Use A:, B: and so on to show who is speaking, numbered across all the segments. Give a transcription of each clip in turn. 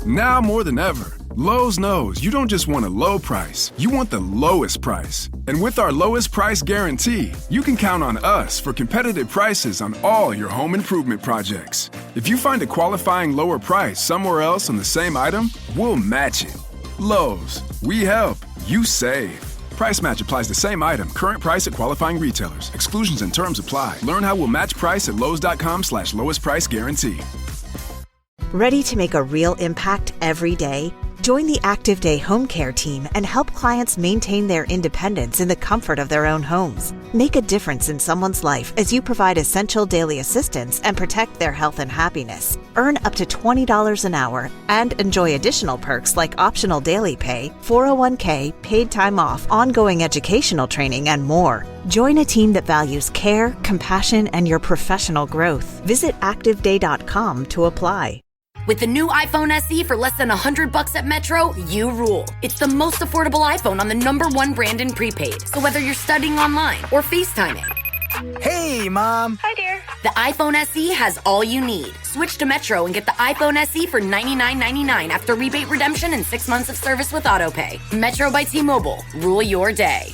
A: Now more than ever, Lowe's knows you don't just want a low price, you want the lowest price. And with our lowest price guarantee, you can count on us for competitive prices on all your home improvement projects. If you find a qualifying lower price somewhere else on the same item, we'll match it. Lowe's, we help, you save. Price match applies the same item. Current price at qualifying retailers. Exclusions and terms apply. Learn how we'll match price at lowes.com/lowest price guarantee.
B: Ready to make a real impact every day? Join the Active Day Home Care team and help clients maintain their independence in the comfort of their own homes. Make a difference in someone's life as you provide essential daily assistance and protect their health and happiness. Earn up to $20 an hour and enjoy additional perks like optional daily pay, 401k, paid time off, ongoing educational training, and more. Join a team that values care, compassion, and your professional growth. Visit ActiveDay.com to apply.
C: With the new iPhone SE for less than $100 at Metro, you rule. It's the most affordable iPhone on the #1 brand in prepaid. So whether you're studying online or FaceTiming.
D: Hey, Mom.
C: Hi, dear. The iPhone SE has all you need. Switch to Metro and get the iPhone SE for $99.99 after rebate redemption and 6 months of service with AutoPay. Metro by T-Mobile. Rule your day.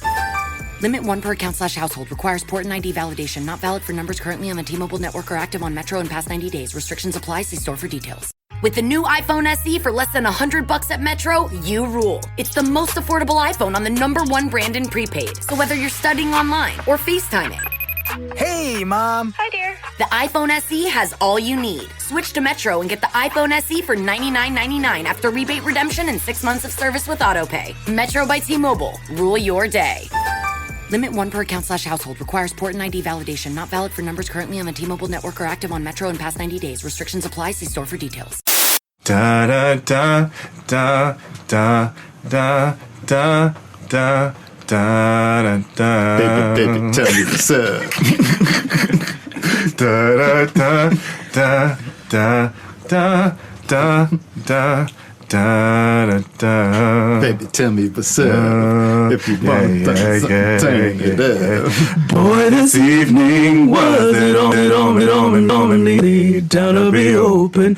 C: Limit 1 per account/household. Requires port and ID validation. Not valid for numbers currently on the T-Mobile network or active on Metro in past 90 days. Restrictions apply. See store for details. With the new iPhone SE for less than $100 at Metro, you rule. It's the most affordable iPhone on the #1 brand in prepaid. So whether you're studying online or FaceTiming.
D: Hey, Mom.
C: Hi, dear. The iPhone SE has all you need. Switch to Metro and get the iPhone SE for $99.99 after rebate redemption and 6 months of service with AutoPay. Metro by T-Mobile. Rule your day. Limit 1 per account/household. Requires port and ID validation. Not valid for numbers currently on the T-Mobile network or active on Metro in past 90 days. Restrictions apply. See store for details.
E: Da da da da da da da da da da.
F: Baby, tell me what's up.
E: Da da da da da da da da. Da, da, da.
F: Baby, tell me what's up. If you want to turn it up.
E: Boy, this evening was it on me down to be open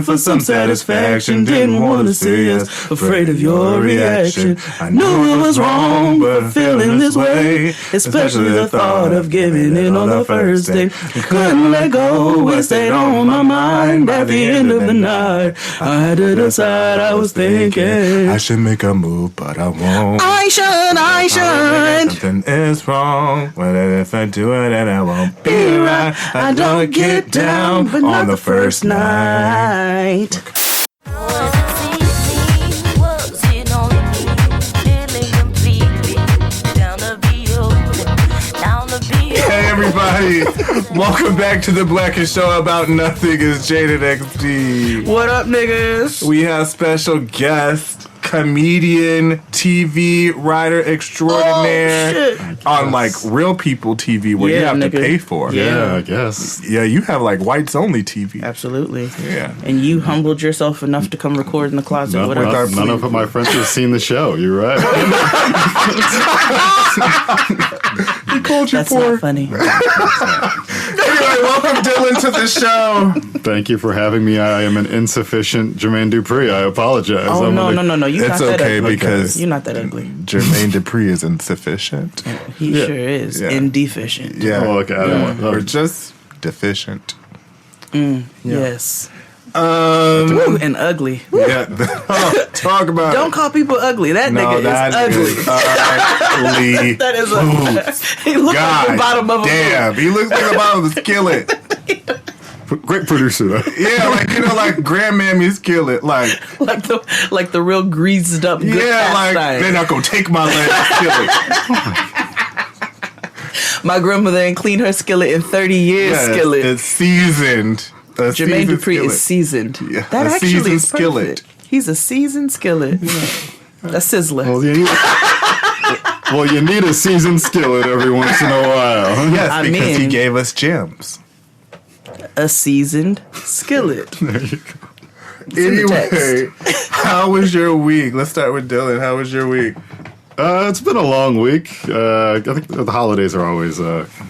E: for some satisfaction. Didn't want to see us, afraid of your reaction. I knew it was wrong, but feeling this way, especially the thought of giving in on the first day. Couldn't let go, it stayed on my mind by the end of the night. I had to decide, I was thinking I should make a move, but I won't. I should. Something is wrong. But if I do it, then I won't be right. I don't get down, but on the first night. Hey everybody, welcome back to the Blackest Show About Nothing. It's Jaded XD.
G: What up, niggas?
E: We have special guest, comedian, TV writer extraordinaire on like Real People TV where you have to pay for.
F: Yeah, I guess.
E: Yeah, you have like whites only TV.
G: Absolutely.
E: Yeah.
G: And you humbled yourself enough to come record in the closet with us.
F: None of my friends have seen the show. You're right.
E: He called you
G: That's
E: poor.
G: not funny.
E: Anyway, welcome Dillon to the show.
F: Thank you for having me. I am an insufficient Jermaine Dupri. I apologize.
G: Oh, no. You're
E: It's
G: not that
E: okay
G: ugly.
E: because
G: You're not that ugly.
E: Jermaine Dupri is insufficient.
G: He sure is.
E: Yeah.
G: Indeficient.
E: Yeah.
F: Oh, okay.
E: Or just deficient.
G: Yes. Woo, and ugly.
E: Yeah. Talk about
G: Don't call people ugly. That nigga is ugly.
E: Ugly.
G: That is ugly. He looks like the bottom of a
E: damn, he looks like the bottom of the skillet.
F: Great producer, though.
E: Yeah, like like Grandmammy's skillet, like
G: the real greased up. Good
E: they're not gonna take my last skillet.
G: My grandmother ain't cleaned her skillet in 30 years.
E: Yes,
G: skillet.
E: it's seasoned.
G: Jermaine Dupri is seasoned.
E: Yeah,
G: that actually
E: seasoned
G: is
E: skillet.
G: Perfect. He's a seasoned skillet. A sizzler.
F: Well, you need a seasoned skillet every once in a while.
E: Yes, because he gave us gems.
G: A seasoned skillet.
F: There you go.
E: Anyway, how was your week? Let's start with Dillon. How was your week?
F: It's been a long week. I think the holidays are always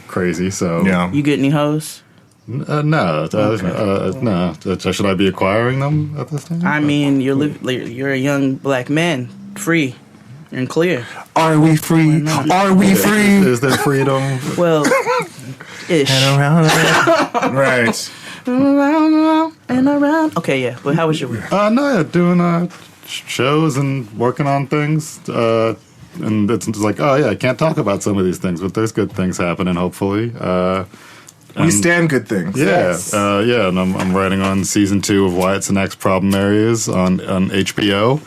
F: crazy. So
E: yeah.
G: You get any hoes?
F: No. No. Should I be acquiring them at this time?
G: I mean, you're a young black man, free and clear.
E: Are we free? Are we free?
F: Is there freedom?
G: Well, ish.
E: Right.
G: Around and around. Okay, yeah. But how was your week?
F: Doing shows and working on things. And it's like, oh yeah, I can't talk about some of these things, but there's good things happening, hopefully.
E: We stand good things.
F: Yeah,
G: Yes.
F: and I'm writing on season 2 of Why It's the Next Problem Areas on HBO.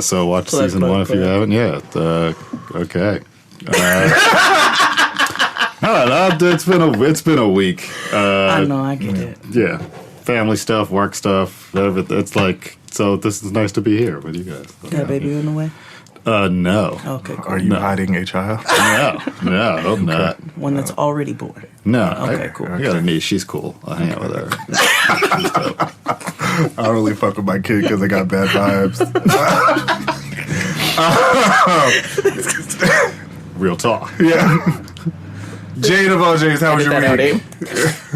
F: So watch season 1 if you haven't yet. Okay. No, it's been a week.
G: I know, I get it.
F: Yeah, family stuff, work stuff. It's like, so this is nice to be here with you guys.
G: Got a baby on the way?
F: No.
G: Okay, cool.
E: Are you hiding a child?
F: No, I hope not.
G: One that's already born.
F: No.
G: Okay, cool.
F: I got a niece. She's cool. I'll hang out with her.
E: I don't really fuck with my kid because I got bad vibes.
F: Real talk.
E: Yeah. Jade of all J's, how was your week?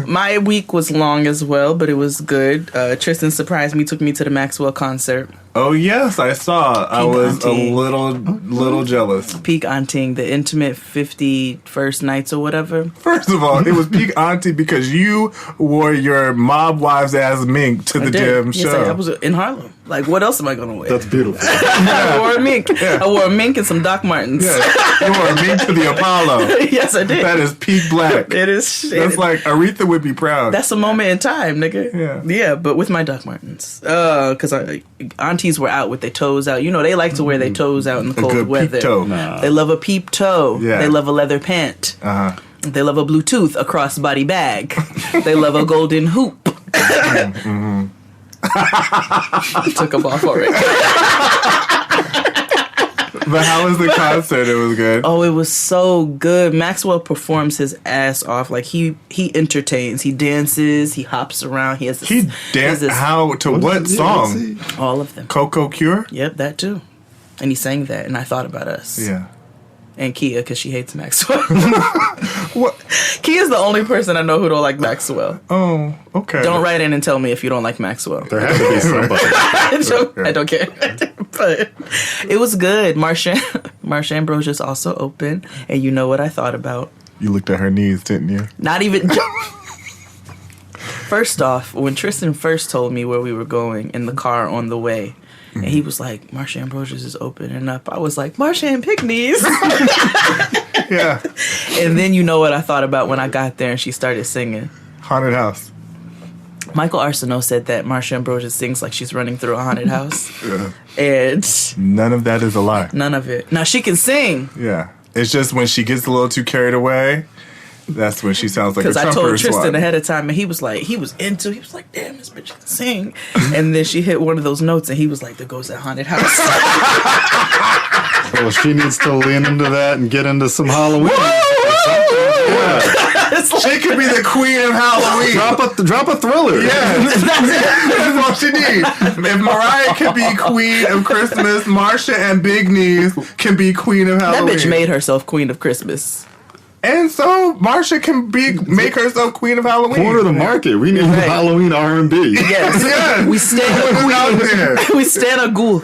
G: My week was long as well, but it was good. Tristan surprised me, took me to the Maxwell concert.
E: Oh yes, I saw. I was a little jealous.
G: Peak aunting, the intimate 51st nights or whatever.
E: First of all, it was peak auntie because you wore your mob wives ass mink to the damn show.
G: Yes, I was in Harlem. Like, what else am I gonna wear?
F: That's beautiful.
G: I wore a mink. Yeah. I wore a mink and some Doc Martens.
E: Yeah. You wore a mink to the Apollo.
G: Yes, I did.
E: That is peak black.
G: It is.
E: That's like Aretha would be proud.
G: That's a moment in time, nigga.
E: Yeah.
G: Yeah, but with my Doc Martens. Because aunties were out with their toes out. You know, they like to wear their toes out in the cold
E: good
G: weather.
E: Peep toe.
F: Nah.
G: They love a peep toe.
E: Yeah.
G: They love a leather pant.
E: Uh-huh.
G: They love a Bluetooth, a crossbody bag. They love a golden hoop.
E: Mm-hmm.
G: Took them off already.
E: But how was the concert? It was good.
G: Oh, it was so good. Maxwell performs his ass off. Like he entertains. He dances. He hops around. He has this,
E: He danced how to what song?
G: all of them.
E: Coco Cure?
G: Yep, that too. And he sang that, and I thought about us.
E: Yeah.
G: And Kia, because she hates Maxwell.
E: What?
G: Kia's the only person I know who don't like Maxwell.
E: Oh, okay.
G: Don't write in and tell me if you don't like Maxwell.
F: There has to be somebody.
G: I don't care. But it was good. Marsha Ambrosia's also open. And you know what I thought about?
E: You looked at her knees, didn't you?
G: Not even... First off, when Tristan first told me where we were going in the car on the way, and he was like, Marsha Ambrosia's is opening up. I was like, Marsha and Picnies.
E: Yeah.
G: And then you know what I thought about when I got there and she started singing.
E: Haunted house.
G: Michael Arsenault said that Marsha Ambrosia sings like she's running through a haunted house.
E: Yeah.
G: And
E: None of that is a lie.
G: none of it. Now, she can sing.
E: Yeah. It's just when she gets a little too carried away, that's when she sounds like a
G: Because I
E: trumpeter
G: told Tristan
E: swat.
G: ahead of time, and he was like, damn, this bitch can sing. And then she hit one of those notes, and he was like, there goes that haunted house.
F: Well, she needs to lean into that and get into some Halloween.
G: It's like,
E: She could be the queen of Halloween.
F: Drop a thriller.
E: Yeah, that's all she needs. If Mariah can be queen of Christmas, Marsha and Big Knees can be queen of
G: that
E: Halloween.
G: bitch made herself queen of Christmas.
E: And so Marsha can make herself queen of Halloween.
F: Corner the market. We need
G: Right.
F: Halloween R&B.
G: Yes.
E: Yeah.
G: We stand a
E: Who's out there?
G: We stand a ghoul.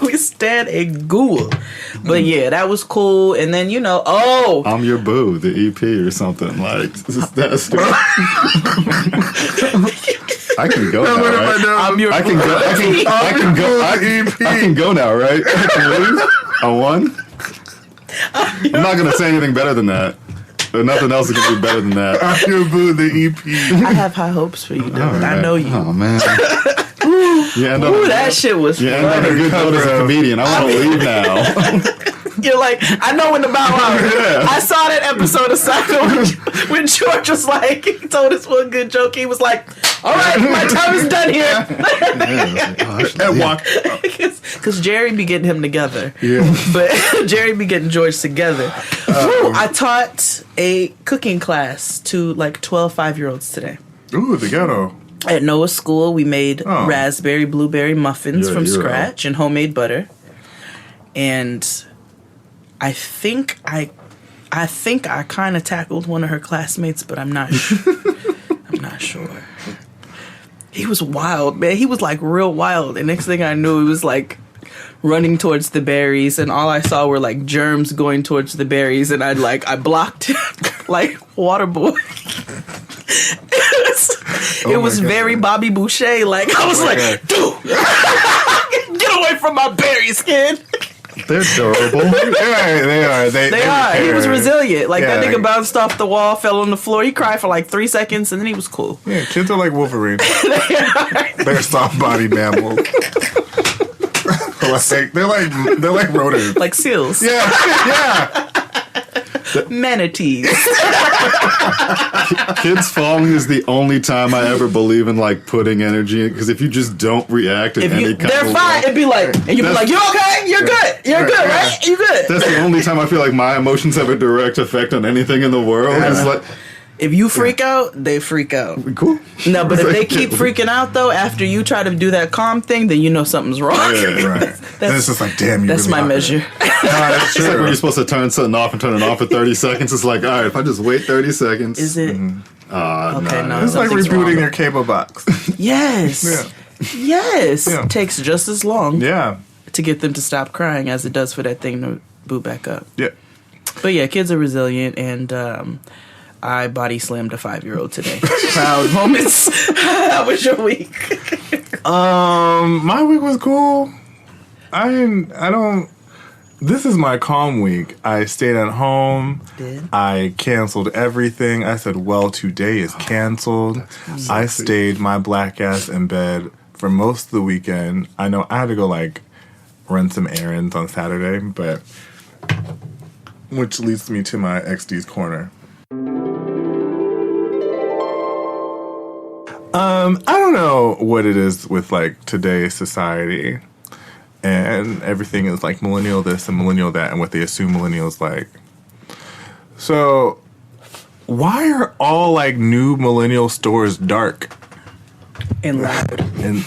G: We stand a ghoul. But yeah, that was cool. And then, you know,
F: I'm Your Boo, the EP or something. Like, that's I can go now, right?
G: I'm your
F: I can go. I can go now, right? I can leave. I won. I'm not gonna say anything better than that. There's nothing else that can be better than that.
E: I'm Your Boo, the EP.
G: I have high hopes for you, Dillon. I know you.
F: Oh man. You end up.
G: Ooh, that shit was
F: You end up a good note as a comedian. I want to leave now.
G: You're like, I know when the Bow Wow.
F: Yeah.
G: I saw that episode of Seinfeld when George was like, he told us one good joke. He was like, all right, my time is done here.
E: And walk.
G: Because Jerry be getting him together.
F: Yeah.
G: But Jerry be getting George together. Woo, I taught a cooking class to like 12 5-year-olds today.
E: Ooh, the ghetto.
G: At Noah's school, we made
E: Oh.
G: raspberry, blueberry muffins from
F: You're
G: scratch and homemade butter. And I think I I think I kind of tackled one of her classmates, but I'm not I'm not sure. He was wild, man. He was like real wild. And next thing I knew, he was like running towards the berries, and all I saw were like germs going towards the berries, and I blocked him like water boy. It was very Bobby Boucher. Like I was like, dude, get away from my berries, kid.
F: They're adorable.
E: They are. They
G: are. He was resilient. Like that nigga
E: like,
G: bounced off the wall, fell on the floor. He cried for like 3 seconds, and then he was cool.
E: Yeah, kids are like Wolverine. They're soft-bodied mammals. they're like rodents.
G: Like seals.
E: Yeah.
G: Manatees.
F: Kids falling is the only time I ever believe in like putting energy in, because if you just don't react in any kind
G: they're
F: of
G: fine.
F: way,
G: It'd be like, and you'd be like, you okay? You're good. You're good, right? You good.
F: that's the only time I feel like my emotions have a direct effect on anything in the world. It's like,
G: if you freak out, they freak out.
F: cool.
G: No, but if they keep freaking out though, after you try to do that calm thing, then you know something's wrong.
E: Yeah, right. And it's just like, damn, you
G: That's
E: really
G: my
E: are.
G: measure.
E: That's
F: It's like
E: true.
F: when you're supposed to turn something off and turn it on for 30 seconds. It's like, all right, if I just wait 30 seconds.
G: Is it? Okay, no.
E: It's like
G: something's
E: rebooting
G: wrong.
E: your cable box.
G: Yes.
E: Yeah.
G: Yes.
E: Yeah.
G: Takes just as long
E: Yeah.
G: to get them to stop crying as it does for that thing to boot back up.
E: Yeah.
G: But yeah, kids are resilient, and I body slammed a 5-year-old today. Proud moments. How was your week?
E: My week was cool. This is my calm week. I stayed at home.
G: Did?
E: I canceled everything. I said, well, today is canceled. I stayed my black ass in bed for most of the weekend. I know I had to go like run some errands on Saturday, but which leads me to my XD's corner. I don't know what it is with like today's society, and everything is like millennial this and millennial that, and what they assume millennials like. So, why are all like new millennial stores dark?
G: And loud.
E: And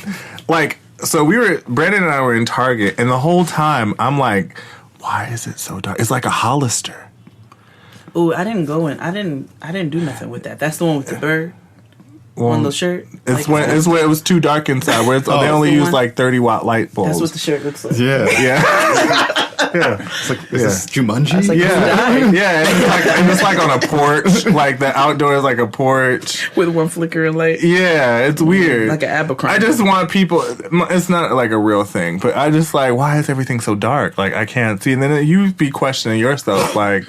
E: like, so Brandon and I were in Target, and the whole time I'm like, why is it so dark? It's like a Hollister.
G: Ooh, I didn't go in. I didn't do nothing with that. That's the one with the bird. On the shirt.
E: It's when it was too dark inside. Where they only use like 30-watt light bulbs.
G: That's what the shirt looks like.
F: Yeah.
E: Yeah.
F: It's like, is this Jumanji?
G: Like,
E: Yeah, yeah, and it's like on a porch. Like the outdoor is like a porch
G: with one flickering light.
E: Yeah, it's weird.
G: Like an Abercrombie.
E: I just want people. It's not like a real thing, but I just like, why is everything so dark? Like I can't see, and then you be questioning yourself, like,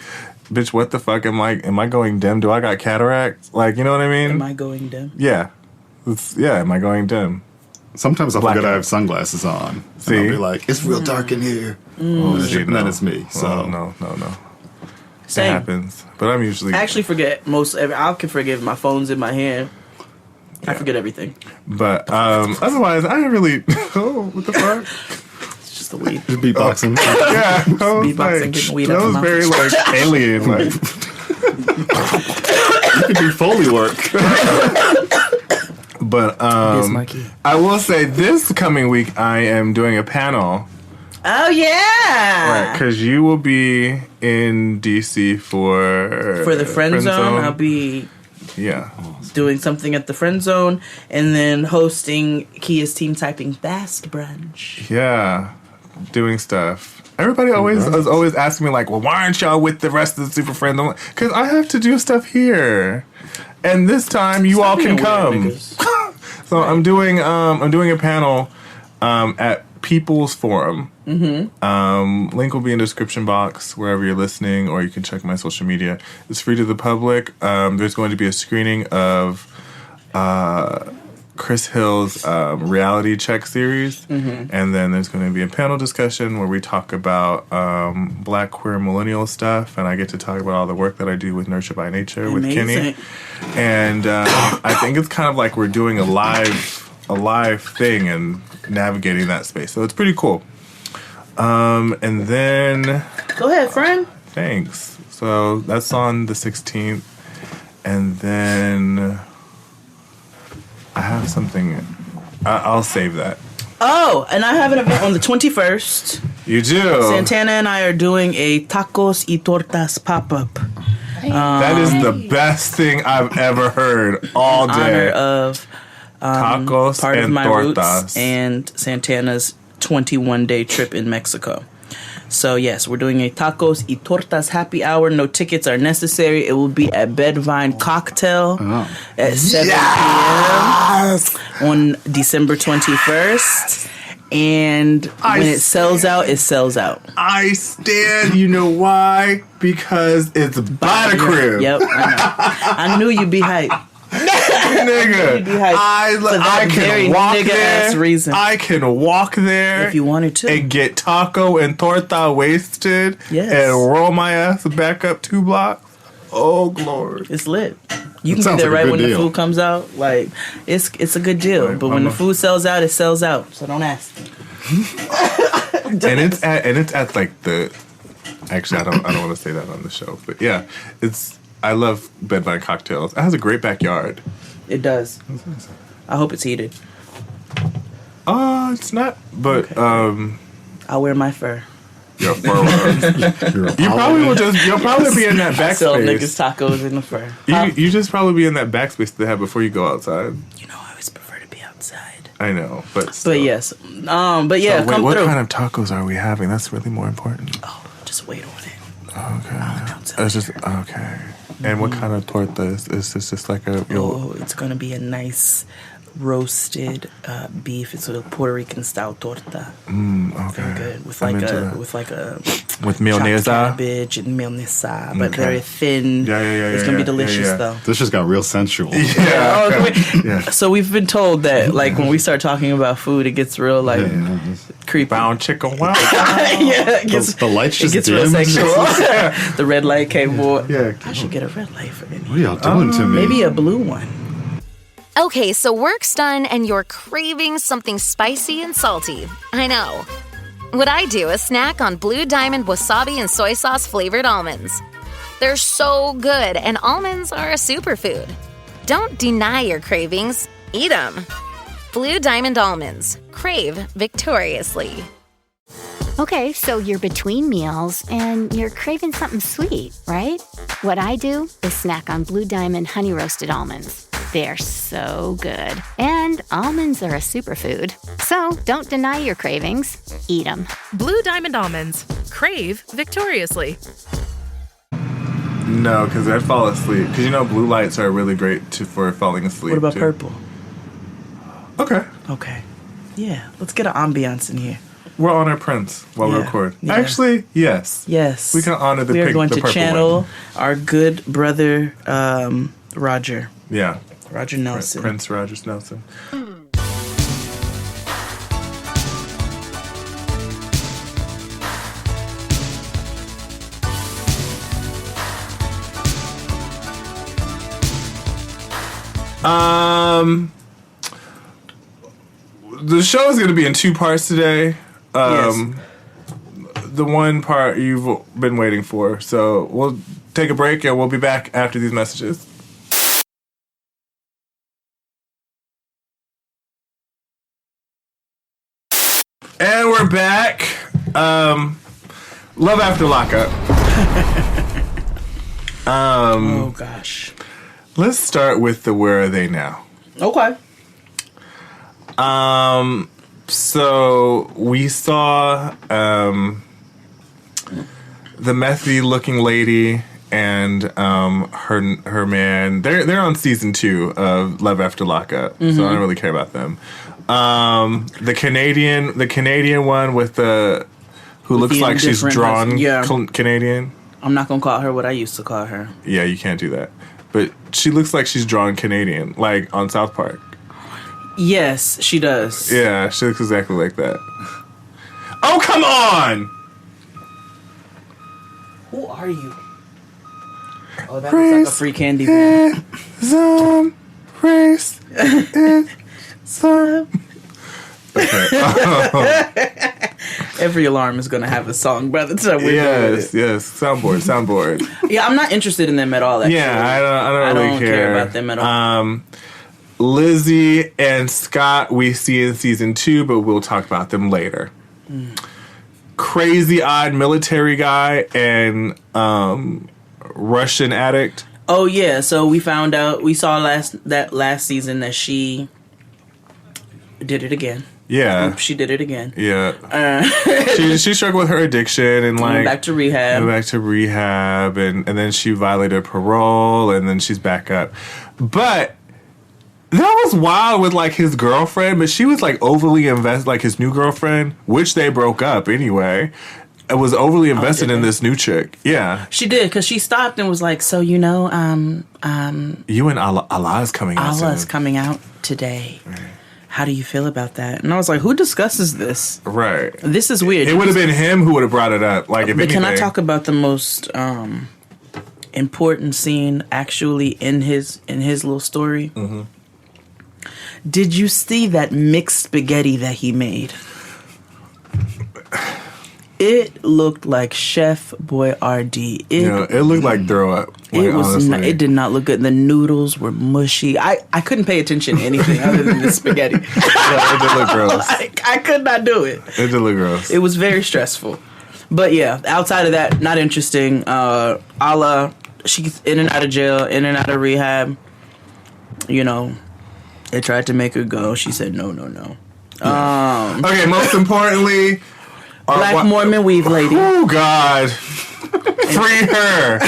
E: bitch, what the fuck am I? Am I going dim? Do I got cataracts? Like, you know what I mean?
G: Am I going dim?
E: Yeah, am I going dim?
F: Sometimes I forget
E: Blackout.
F: I have sunglasses on.
E: See?
F: And I'll be like, it's real dark in here.
E: Oh, see,
F: And then it's me. So
E: no. It
G: Same.
E: happens, but I'm usually.
G: I actually forget I can forget my phone's in my hand. I forget everything.
E: But otherwise, I didn't really. Oh, what the fuck?
G: It's just the weed.
F: just beatboxing.
E: Yeah, I was
G: Beatboxing,
E: like,
G: getting weed
E: that
G: out
E: was
G: my
E: very
G: mouth.
E: like alien. Like,
F: You can do Foley work.
E: but
G: Bismarcky.
E: I will say this coming week I am doing a panel.
G: Oh yeah.
E: Right, because you will be in DC for
G: For the friend zone, I'll be
E: Yeah.
G: doing something at the friend zone, and then hosting Kia's Team Typing Fast brunch.
E: Yeah. Doing stuff. Everybody is always asking me like, well, why aren't y'all with the rest of the Super Friends? Because I have to do stuff here. And this time you all can come. So I'm doing a panel at People's Forum. Mm-hmm. Link will be in the description box wherever you're listening, or you can check my social media. It's free to the public. There's going to be a screening of Chris Hill's reality check series, and then there's going to be a panel discussion where we talk about Black queer millennial stuff, and I get to talk about all the work that I do with Nurture by Nature with Kenny. And I think it's kind of like we're doing a live thing and navigating that space, so it's pretty cool. And then
G: Go ahead, friend.
E: thanks. So that's on the 16th, and then I have something. I'll save that.
G: Oh, and I have an event on the 21st.
E: You do.
G: Santana and I are doing a tacos y tortas pop-up.
E: That is the best thing I've ever heard all
G: In
E: day.
G: honor of
E: Tacos
G: part
E: and
G: of my
E: tortas.
G: roots and Santana's 21-day trip in Mexico. So yes, we're doing a tacos y tortas happy hour. No tickets are necessary. It will be at Bedvine Cocktail at 7 p.m. on December 21st. And when it sells out, it sells out.
E: I stand. You know why? Because it's by the crib.
G: Yep, I know. I knew you'd be hyped.
E: Nigga,
G: You'd be hyped
E: I
G: very
E: can walk
G: nigga-ass
E: there.
G: reason.
E: I can walk there
G: If you wanted to.
E: and get taco and torta wasted
G: Yes.
E: and roll my ass back up 2 blocks. Oh, glory.
G: It's lit. You can
F: sounds
G: get there
F: like a
G: right
F: good
G: when the
F: deal.
G: food comes out. Like it's a good deal.
E: Right,
G: But when the food sells out, it sells out. So don't ask.
E: And it's at like the. Actually, I don't want to say that on the show, but yeah, I love Bedvine Cocktails. It has a great backyard.
G: It does. I hope it's heated.
E: It's not, but
G: I'll wear my fur.
E: your fur. You'll probably be in that
G: Sell niggas
E: backspace.
G: tacos in the fur.
E: You just probably be in that backspace they have before you go outside.
G: You know, I always prefer to be outside.
E: I know, but still.
G: But yes, but yeah,
E: So wait,
G: come
E: what
G: through.
E: kind of tacos are we having? That's really more important.
G: Oh, just wait on it.
E: Okay.
G: Don't tell
E: It's
G: you.
E: just okay. And what kind of torta is this? Just like a
G: Oh, it's gonna be a nice roasted beef. It's a Puerto Rican style torta.
E: okay.
G: Very good with
E: I'm
G: like
E: into
G: a
E: that.
G: with like a
E: with
G: chopped
E: mayonnaise.
G: cabbage and mayonnaise, but
E: Okay.
G: very thin.
E: Yeah.
G: It's gonna be delicious
E: yeah.
G: though.
F: This just got real sensual.
E: Yeah.
G: Oh, wait.
E: Yeah.
G: So we've been told that like when we start talking about food, it gets real like creepy.
E: Bound chicken. Wow.
G: Yeah, it gets,
F: The lights
G: it
F: just
G: gets real
F: dim.
G: sexual. The red light came on.
E: Yeah.
G: I should get a red light for any.
F: What are y'all doing to me?
G: Maybe a blue one.
H: Okay, so work's done and you're craving something spicy and salty. I know. What I do is snack on Blue Diamond wasabi and soy sauce flavored almonds. They're so good, and almonds are a superfood. Don't deny your cravings, eat them. Blue Diamond almonds. Crave victoriously.
I: Okay, so you're between meals and you're craving something sweet, right? What I do is snack on Blue Diamond honey roasted almonds. They're so good. And almonds are a superfood. So don't deny your cravings. Eat them.
J: Blue Diamond almonds. Crave victoriously.
E: No, because I'd fall asleep. Because you know, blue lights are really great for falling asleep.
G: What about
E: too.
G: purple?
E: Okay.
G: Okay. Yeah, let's get an ambiance in here.
E: We'll honor Prince while we
G: Yeah.
E: record.
G: Yeah.
E: Actually, yes.
G: Yes.
E: We can honor the
G: We are
E: pink,
G: going
E: the
G: to
E: purple
G: channel
E: one.
G: our good brother, Roger.
E: Yeah.
G: Roger Nelson.
E: Prince Rogers Nelson. The show is going to be in 2 parts today.
G: Yes.
E: The one part you've been waiting for. So we'll take a break and we'll be back after these messages. And we're back. Love After Lockup.
G: Oh, gosh.
E: Let's start with the Where Are They Now?
G: Okay.
E: So we saw the methy looking lady and her man. They're on season 2 of Love After Lockup, so I don't really care about them. The Canadian one with the who looks
G: the
E: like she's
G: indifferent
E: drawn
G: person. Yeah.
E: Canadian.
G: I'm not going to call her what I used to call her.
E: Yeah, you can't do that. But she looks like she's drawn Canadian, like on South Park.
G: Yes, she does.
E: Yeah, she looks exactly like that. Oh, come on!
G: Who are you? Oh, that looks like a free candy man.
E: Some race some. Okay.
G: Every alarm is going to have a song by the time we're done with
E: Yes. Soundboard.
G: it. Yeah, I'm not interested in them at all, actually.
E: Yeah, I don't really care
G: about them at all.
E: Lizzie and Scott we see in season 2, but we'll talk about them later. crazy-eyed military guy and Russian addict.
G: Oh yeah, so we found out. We saw last season that she did it again.
E: Yeah,
G: she did it again.
E: Yeah, she struggled with her addiction and like
G: went back to rehab.
E: And then she violated parole, and then she's back up. But that was wild with like his girlfriend, but she was like overly invested, like his new girlfriend, which they broke up anyway. It was overly invested in this new chick. Yeah,
G: she did because she stopped and was like, "So you know,
E: you and Allah is coming out.
G: Allah is coming out today. Right. How do you feel about that?" And I was like, "Who discusses this?
E: Right.
G: This is weird."
E: It would have been him who would have brought it up. Like, if anything.
G: Can I talk about the most important scene actually in his little story? Mm-hmm. Did you see that mixed spaghetti that he made? It looked like Chef Boyardee.
E: It looked like throw up. Like,
G: it was. It did not look good. The noodles were mushy. I couldn't pay attention to anything other than the spaghetti.
E: Yeah, it did look gross.
G: I could not do it.
E: It did look gross.
G: It was very stressful. But yeah, outside of that, not interesting. Allah, she's in and out of jail, in and out of rehab. You know, they tried to make her go. She said no.
E: Okay, most importantly.
G: Black Mormon weave lady.
E: Oh, God. Free her.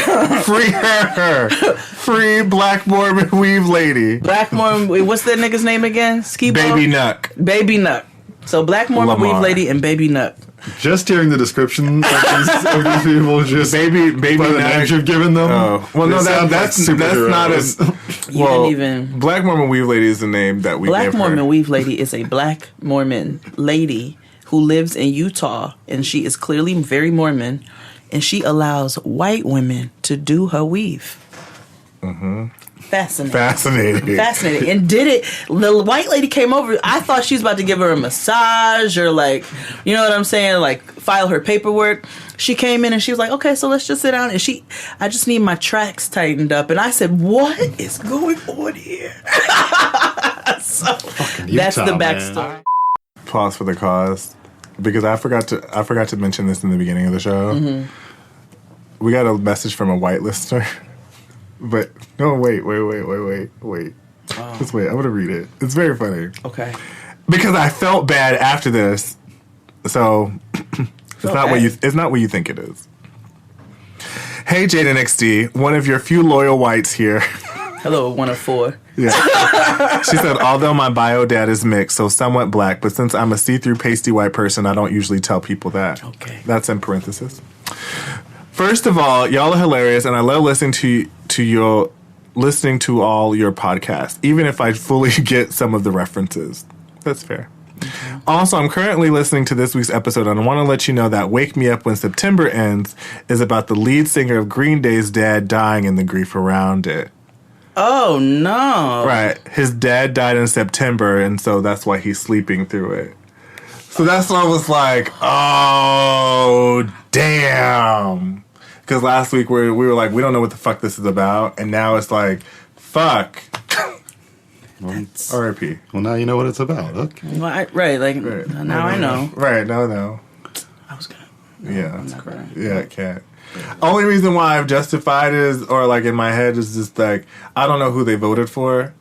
E: Free her. Free Black Mormon weave lady.
G: Black Mormon, what's that nigga's name again?
E: Baby Nuck.
G: Baby Nuck. So Black Mormon weave lady and Baby Nuck.
F: Just hearing the description of these people, just
E: baby
F: by the names you've given them.
E: Oh, well, no, that's not a. Well, Black Mormon weave lady is the name that we
G: Black
E: gave
G: Mormon
E: her.
G: weave lady is a Black Mormon lady who lives in Utah, and she is clearly very Mormon, and she allows white women to do her weave.
E: Mm-hmm.
G: Fascinating. And did it. The white lady came over. I thought she was about to give her a massage or like, you know what I'm saying? Like file her paperwork. She came in and she was like, okay, so let's just sit down. And I just need my tracks tightened up. And I said, what is going on here? So that's the backstory. Man.
E: Pause for the cause. Because I forgot to mention this in the beginning of the show. Mm-hmm. We got a message from a white listener. But no, wait. Oh. Just wait. I'm gonna read it. It's very funny.
G: Okay.
E: Because I felt bad after this, so it's not what you think it is. Hey, Jaden XD, one of your few loyal whites here.
G: Hello, one of four.
E: Yeah. She said, although my bio dad is mixed, so somewhat black, but since I'm a see-through pasty white person, I don't usually tell people that.
G: Okay.
E: That's in parentheses. First of all, y'all are hilarious, and I love listening to all your podcasts, even if I fully get some of the references. That's fair. Okay. Also, I'm currently listening to this week's episode, and I want to let you know that Wake Me Up When September Ends is about the lead singer of Green Day's dad dying and the grief around it.
G: Oh, no.
E: Right. His dad died in September, and so that's why he's sleeping through it. So that's when I was like, oh, damn. Because last week we were like, we don't know what the fuck this is about. And now it's like, fuck.
F: Well,
E: R.I.P.
F: Well, now you know what it's about. Okay.
G: Well, now I know.
E: Right, now I know.
G: I was going to.
E: No, yeah. I'm not gonna. Yeah, it can't. Only reason why I've justified is, or like in my head, is just like, I don't know who they voted for.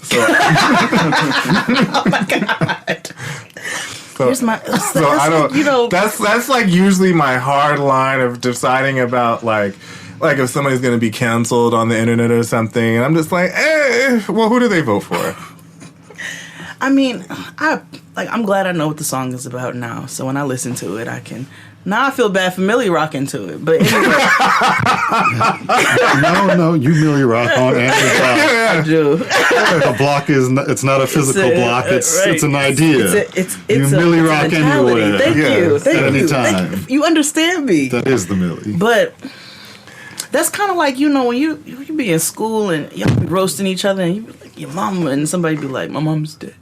E: So,
G: oh my God. Here's my.
E: So I don't. You know, that's like usually my hard line of deciding about like if somebody's going to be canceled on the internet or something, and I'm just like, well, who do they vote for?
G: I mean, I'm glad I know what the song is about now. So when I listen to it, I can. Now I feel bad for Millie rocking to it, but anyway.
F: No, you Millie rock on and
G: I do.
F: The block it's not a physical block. It's an idea.
G: It's
F: you Millie rock anywhere.
G: Thank you.
F: At any time.
G: You understand me.
F: That is the Millie.
G: But that's kind of like, when you be in school and y'all be roasting each other and you be like your mama and somebody be like, my mom's dead.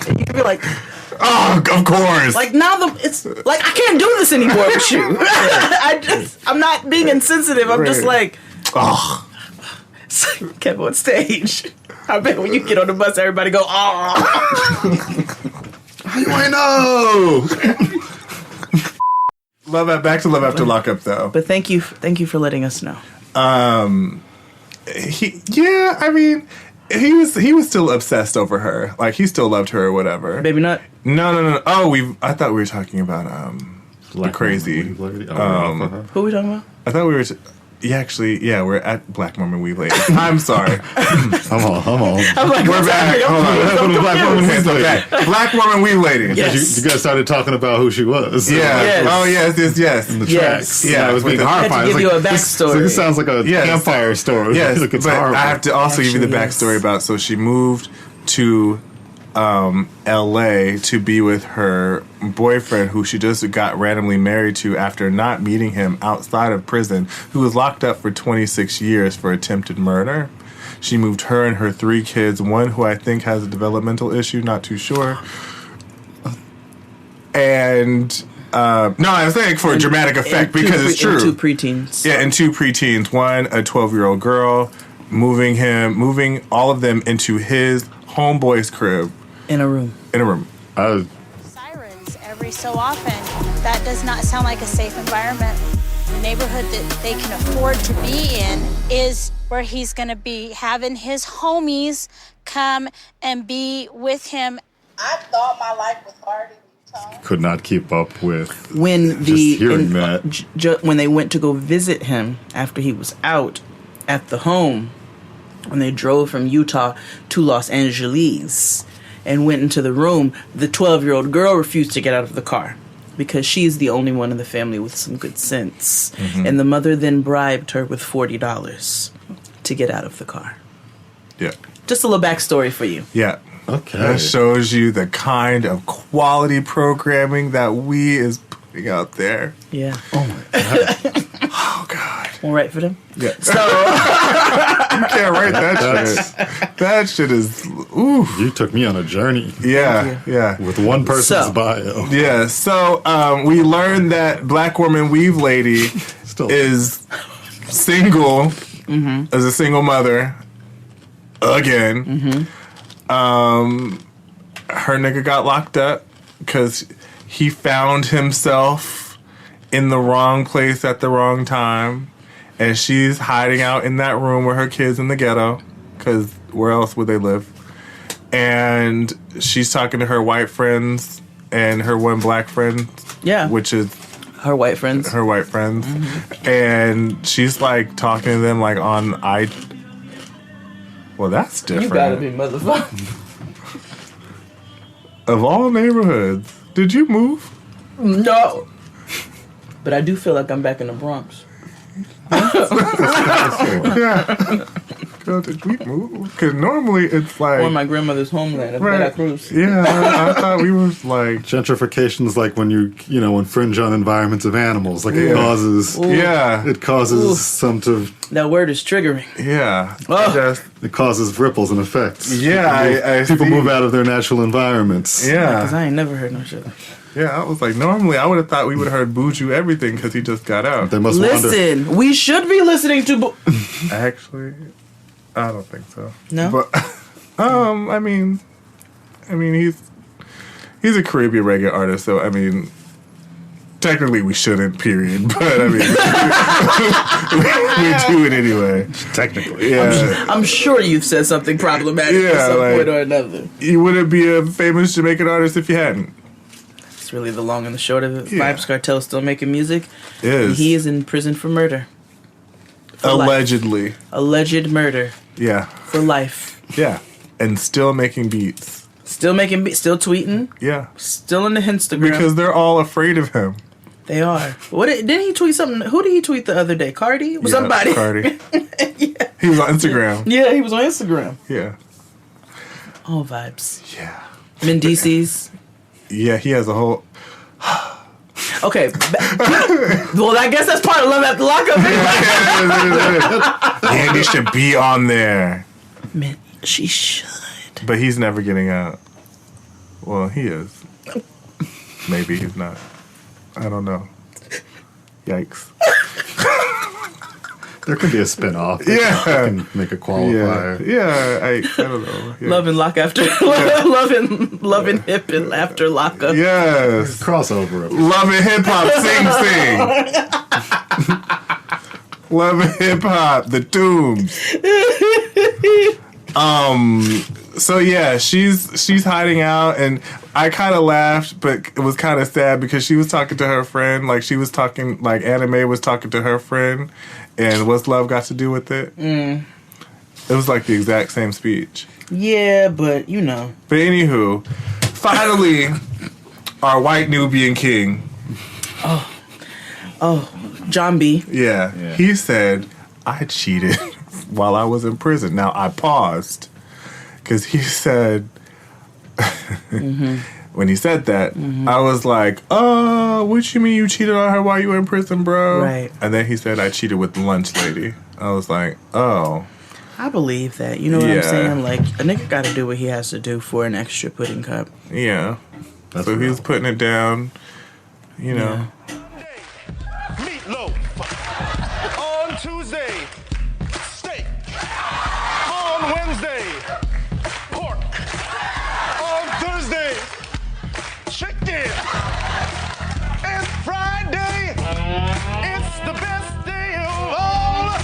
G: And you be like,
E: oh, of course.
G: Like now it's like I can't do this anymore with you. I'm not being insensitive. I'm just like,
E: oh.
G: Kept on stage. I bet when you get on the bus, everybody go, oh.
E: How you ain't know?
K: Back to Love After Lockup, though.
G: But thank you for letting us know.
K: He was still obsessed over her. Like, he still loved her or whatever.
G: Maybe not.
K: No. Oh, I thought we were talking about the crazy.
G: Who are we talking about?
K: I thought we were. We're at Black Mormon Weave Lady. I'm sorry.
F: I'm on.
G: I'm like,
K: we're back. Hold on. What happened to Black Mormon Weave Lady? Black Mormon Weave Lady.
G: Yes.
F: You guys started talking about who she was.
K: Yeah.
G: Yes.
K: Oh, yes.
F: In the tracks.
K: Yeah,
F: I was being
K: I
G: had to
F: horrified.
G: give you a backstory.
F: This sounds like a campfire story.
K: Yes,
F: Like it's
K: but
F: horrible.
K: I have to also give you the
G: Actually,
K: backstory about. So she moved to L.A. to be with her boyfriend, who she just got randomly married to after not meeting him outside of prison, who was locked up for 26 years for attempted murder. She moved her and her 3 kids, one who I think has a developmental issue, not too sure. And I'm saying for dramatic effect because it's true.
G: 2 preteens.
K: Yeah, and 2 preteens. One, a 12-year-old girl, moving all of them into his homeboy's crib.
G: In a room.
L: Sirens every so often. That does not sound like a safe environment. The neighborhood that they can afford to be in is where he's going to be having his homies come and be with him.
M: I thought my life was hard.
F: Could not keep up with
G: when
F: when
G: they went to go visit him after he was out at the home, when they drove from Utah to Los Angeles and went into the room, the 12-year-old girl refused to get out of the car because she's the only one in the family with some good sense. Mm-hmm. And the mother then bribed her with $40 to get out of the car.
K: Yeah.
G: Just a little backstory for you.
K: Yeah.
F: Okay.
K: That shows you the kind of quality programming that we is putting out there.
G: Yeah.
K: Oh, my God. Oh, God.
G: All right for them?
K: Yeah. So, you can't write that shit. That shit is, ooh.
F: You took me on a journey.
K: Yeah.
F: With one person's bio.
K: Yeah. So, we learned that Black Woman Weave Lady is single, as a single mother, again.
G: Mm-hmm.
K: Her nigga got locked up because he found himself in the wrong place at the wrong time, and she's hiding out in that room with her kids in the ghetto because where else would they live? And she's talking to her white friends and her one black friend, which is
G: her white friends.
K: Mm-hmm. And she's like talking to them like on Well, that's different.
G: You gotta be motherfucker.
K: Of all neighborhoods, did you move?
G: No. But I do feel like I'm back in the Bronx.
K: Yeah. Girl, did we move? Because normally it's like...
G: Or my grandmother's homeland of Veracruz.
K: Yeah, I thought we was like...
F: Gentrification is like when you infringe on environments of animals. Like it causes...
G: Ooh.
K: Yeah.
F: It causes some to...
G: That word is triggering.
K: Yeah.
F: It causes ripples and effects.
K: Yeah,
F: People move out of their natural environments.
K: Yeah.
G: Because I ain't never heard no shit.
K: Yeah, I was like, normally I would have thought we would have heard Buju everything because he just got out.
F: They must
G: Listen, we should be listening to...
K: Actually, I don't think so.
G: No?
K: But, I mean, he's a Caribbean reggae artist, so, I mean, technically we shouldn't, period. But, I mean, we do it anyway.
F: Technically.
K: Yeah.
G: I'm sure you've said something problematic at some point or another.
K: You wouldn't be a famous Jamaican artist if you hadn't.
G: That's really the long and the short of it. Yeah. Vibes Cartel is still making music.
K: Is.
G: He is in prison for murder. For
K: Allegedly.
G: Life. Alleged murder.
K: Yeah.
G: For life.
K: Yeah. And still making beats.
G: Still making beats. Still tweeting.
K: Yeah.
G: Still on the Instagram.
K: Because they're all afraid of him.
G: They are. Didn't he tweet something? Who did he tweet the other day? Cardi? Somebody.
K: Cardi.
G: Yeah.
K: He was on Instagram.
G: Yeah, he was on Instagram.
K: Yeah.
G: All vibes.
K: Yeah.
G: Mendices.
K: Yeah, he has a whole...
G: Okay. Well, I guess that's part of Love After Lockup.
K: And he should be on there.
G: Man, she should.
K: But he's never getting out. Well, he is. Maybe he's not. I don't know. Yikes.
F: There could be a spin-off.
K: Yeah.
F: They can make a qualifier.
K: Yeah, I don't know. Yeah.
G: Love and Lock after Love and Hip and after lockup.
K: Yes.
F: Crossover.
K: Love and hip hop, sing. Love and hip hop, the Dooms. So yeah, she's hiding out, and I kind of laughed, but it was kind of sad because she was talking to her friend, like she was talking, like Anime was talking to her friend, and what's love got to do with it? It was like the exact same speech.
G: Yeah, but you know.
K: But anywho, finally, our white Nubian king.
G: Oh, John B.
K: Yeah, he said, I cheated while I was in prison. Now, I paused because he said, when he said that, I was like, oh, what you mean you cheated on her while you were in prison, bro?
G: Right.
K: And then he said, I cheated with the lunch lady. I was like, oh.
G: I believe that. You know what I'm saying? Like, a nigga got to do what he has to do for an extra pudding cup.
K: Yeah.
F: That's
K: so
F: real.
K: he's putting it down, you know.
N: Meatloaf. On Tuesday, steak. On Wednesday, pork. On Thursday, chicken. And Friday, it's the best day of all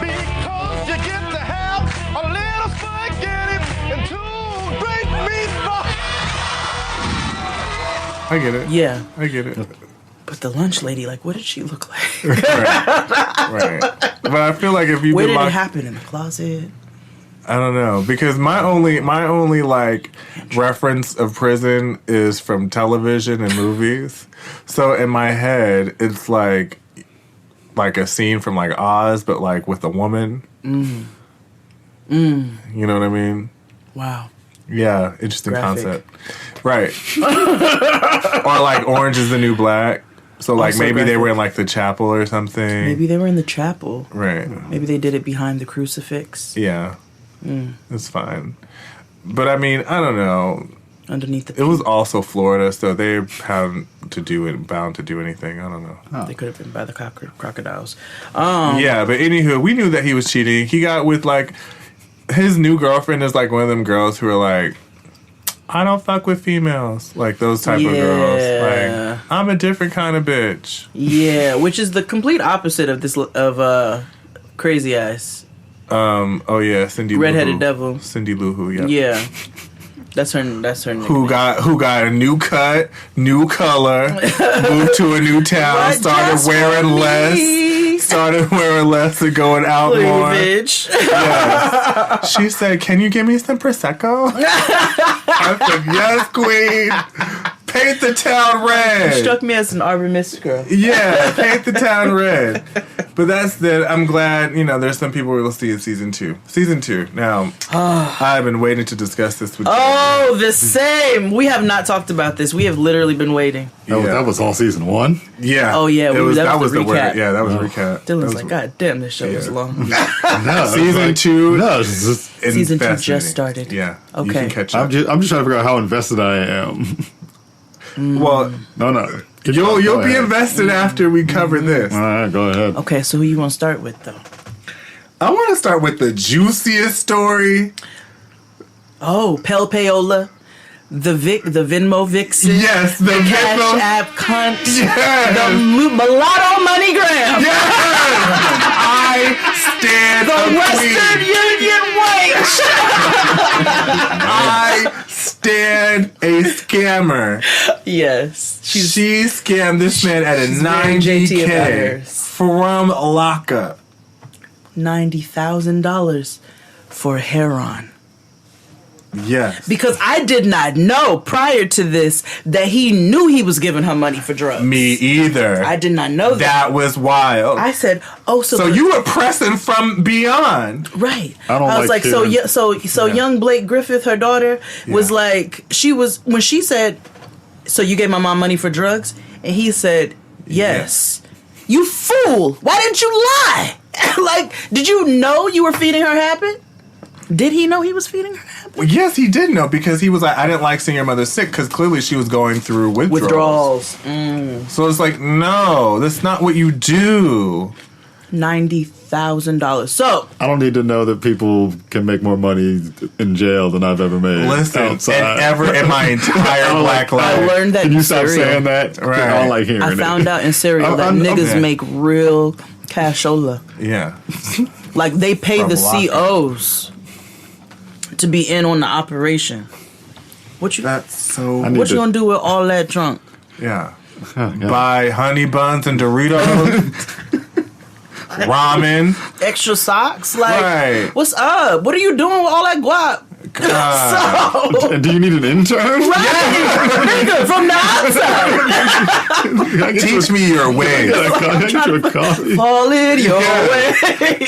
N: because you get to have a little spaghetti and 2 great meatballs.
K: I get it.
G: Yeah.
K: I get it.
G: But the lunch lady, like, what did she look like?
K: Right. But I feel like if you
G: Where did it happen? In the closet?
K: I don't know, because my only like reference of prison is from television and movies. So in my head, it's like a scene from like Oz, but like with a woman. You know what I mean?
G: Wow.
K: Yeah, interesting
G: Graphic.
K: concept. Right. Or like Orange is the New Black. So like
G: Also
K: maybe they
G: graphic.
K: were in like the chapel or something.
G: Maybe they were in the chapel.
K: Right.
G: Maybe they did it behind the crucifix.
K: Yeah. It's fine. But I mean, I don't know.
G: Underneath the
K: It was also Florida, so they bound to do anything. I don't know.
G: They could have been by the crocodiles.
K: Yeah, but anywho, we knew that he was cheating. He got with like his new girlfriend is like one of them girls who are like, I don't fuck with females, like those type of girls. Like, I'm a different kind of bitch.
G: Yeah, which is the complete opposite of this Crazy Eyes.
K: Oh yeah, Cindy
G: Redheaded
K: Lou Who.
G: Devil.
K: Cindy Lou Who, yeah.
G: Yeah. That's her nickname.
K: Who got a new cut, new color, moved to a new town, started wearing less and going out more.
G: Bitch.
K: Yes. She said, "Can you give me some prosecco?" I said, "Yes, queen. Paint the town red."
G: You struck me as an Arbor Mist girl.
K: Yeah, paint the town red. But that's that. I'm glad, there's some people we'll see in season 2. Season 2. Now, I've been waiting to discuss this with you.
G: Oh, the same. We have not talked about this. We have literally been waiting.
F: That was all season 1?
K: Yeah.
G: Oh, yeah.
K: That was the
G: recap.
K: word. Yeah, that was a recap.
G: Dylan's like, God damn, this show is long.
F: No,
K: season 2.
F: No, it's just
G: Season 2
K: fascinating.
G: just started.
K: Yeah.
G: Okay.
K: You can catch up.
F: I'm just trying to figure out how invested I am.
K: Well,
F: No.
K: you'll be invested after we cover this.
F: All right, go ahead.
G: Okay, so who you want to start with, though?
K: I want to start with the juiciest story.
G: Oh, Pel Paola, the Venmo vixen.
K: Yes, the
G: Cash
K: Venmo-
G: App cunt.
K: Yes.
G: The mulatto moneygram.
K: Yes! I stand
G: The
K: a
G: Western
K: queen.
G: Union wench.
K: I stand a scammer.
G: Yes.
K: She scammed this man at a
G: she's very JT about her.
K: $90K from lockup.
G: $90,000 for heroin.
K: Yes.
G: Because I did not know prior to this that he knew he was giving her money for drugs.
K: Me either.
G: I did not know that.
K: That was wild.
G: I said, "Oh,
K: so you were pressing from beyond."
G: Right.
F: I don't
G: was like,
F: hearing-
G: so young Blake Griffith, her daughter, was like, when she said, "So you gave my mom money for drugs?" And he said, "Yes." You fool! Why didn't you lie? Like, did you know you were feeding her habit? Did he know he was feeding her habit?
K: Well, yes, he did know, because he was like, I didn't like seeing your mother sick, because clearly she was going through withdrawals.
G: Mm.
K: So it's like, no, that's not what you do.
G: $90,000. $90,000. So
F: I don't need to know that people can make more money in jail than I've ever made.
K: Listen,
F: outside.
K: and ever in my entire black life.
G: I learned that
F: Can you
G: in
F: stop
G: cereal.
F: saying that?
K: Right.
F: I don't like hearing
G: I
F: it.
G: found out in cereal that niggas
K: okay.
G: make real cashola.
K: Yeah.
G: Like they pay
K: From
G: the
K: Waka.
G: COs to be in on the operation. What you?
K: That's so.
G: What you gonna do with all that trunk?
K: Yeah. Buy honey buns and Doritos. Ramen.
G: Extra socks? Like,
K: Right.
G: what's up? What are you doing with all that guap? So,
F: And do you need an intern?
G: nigga, from the outside.
K: Teach me your ways.
F: Can I get you a coffee?
G: Fall in your way.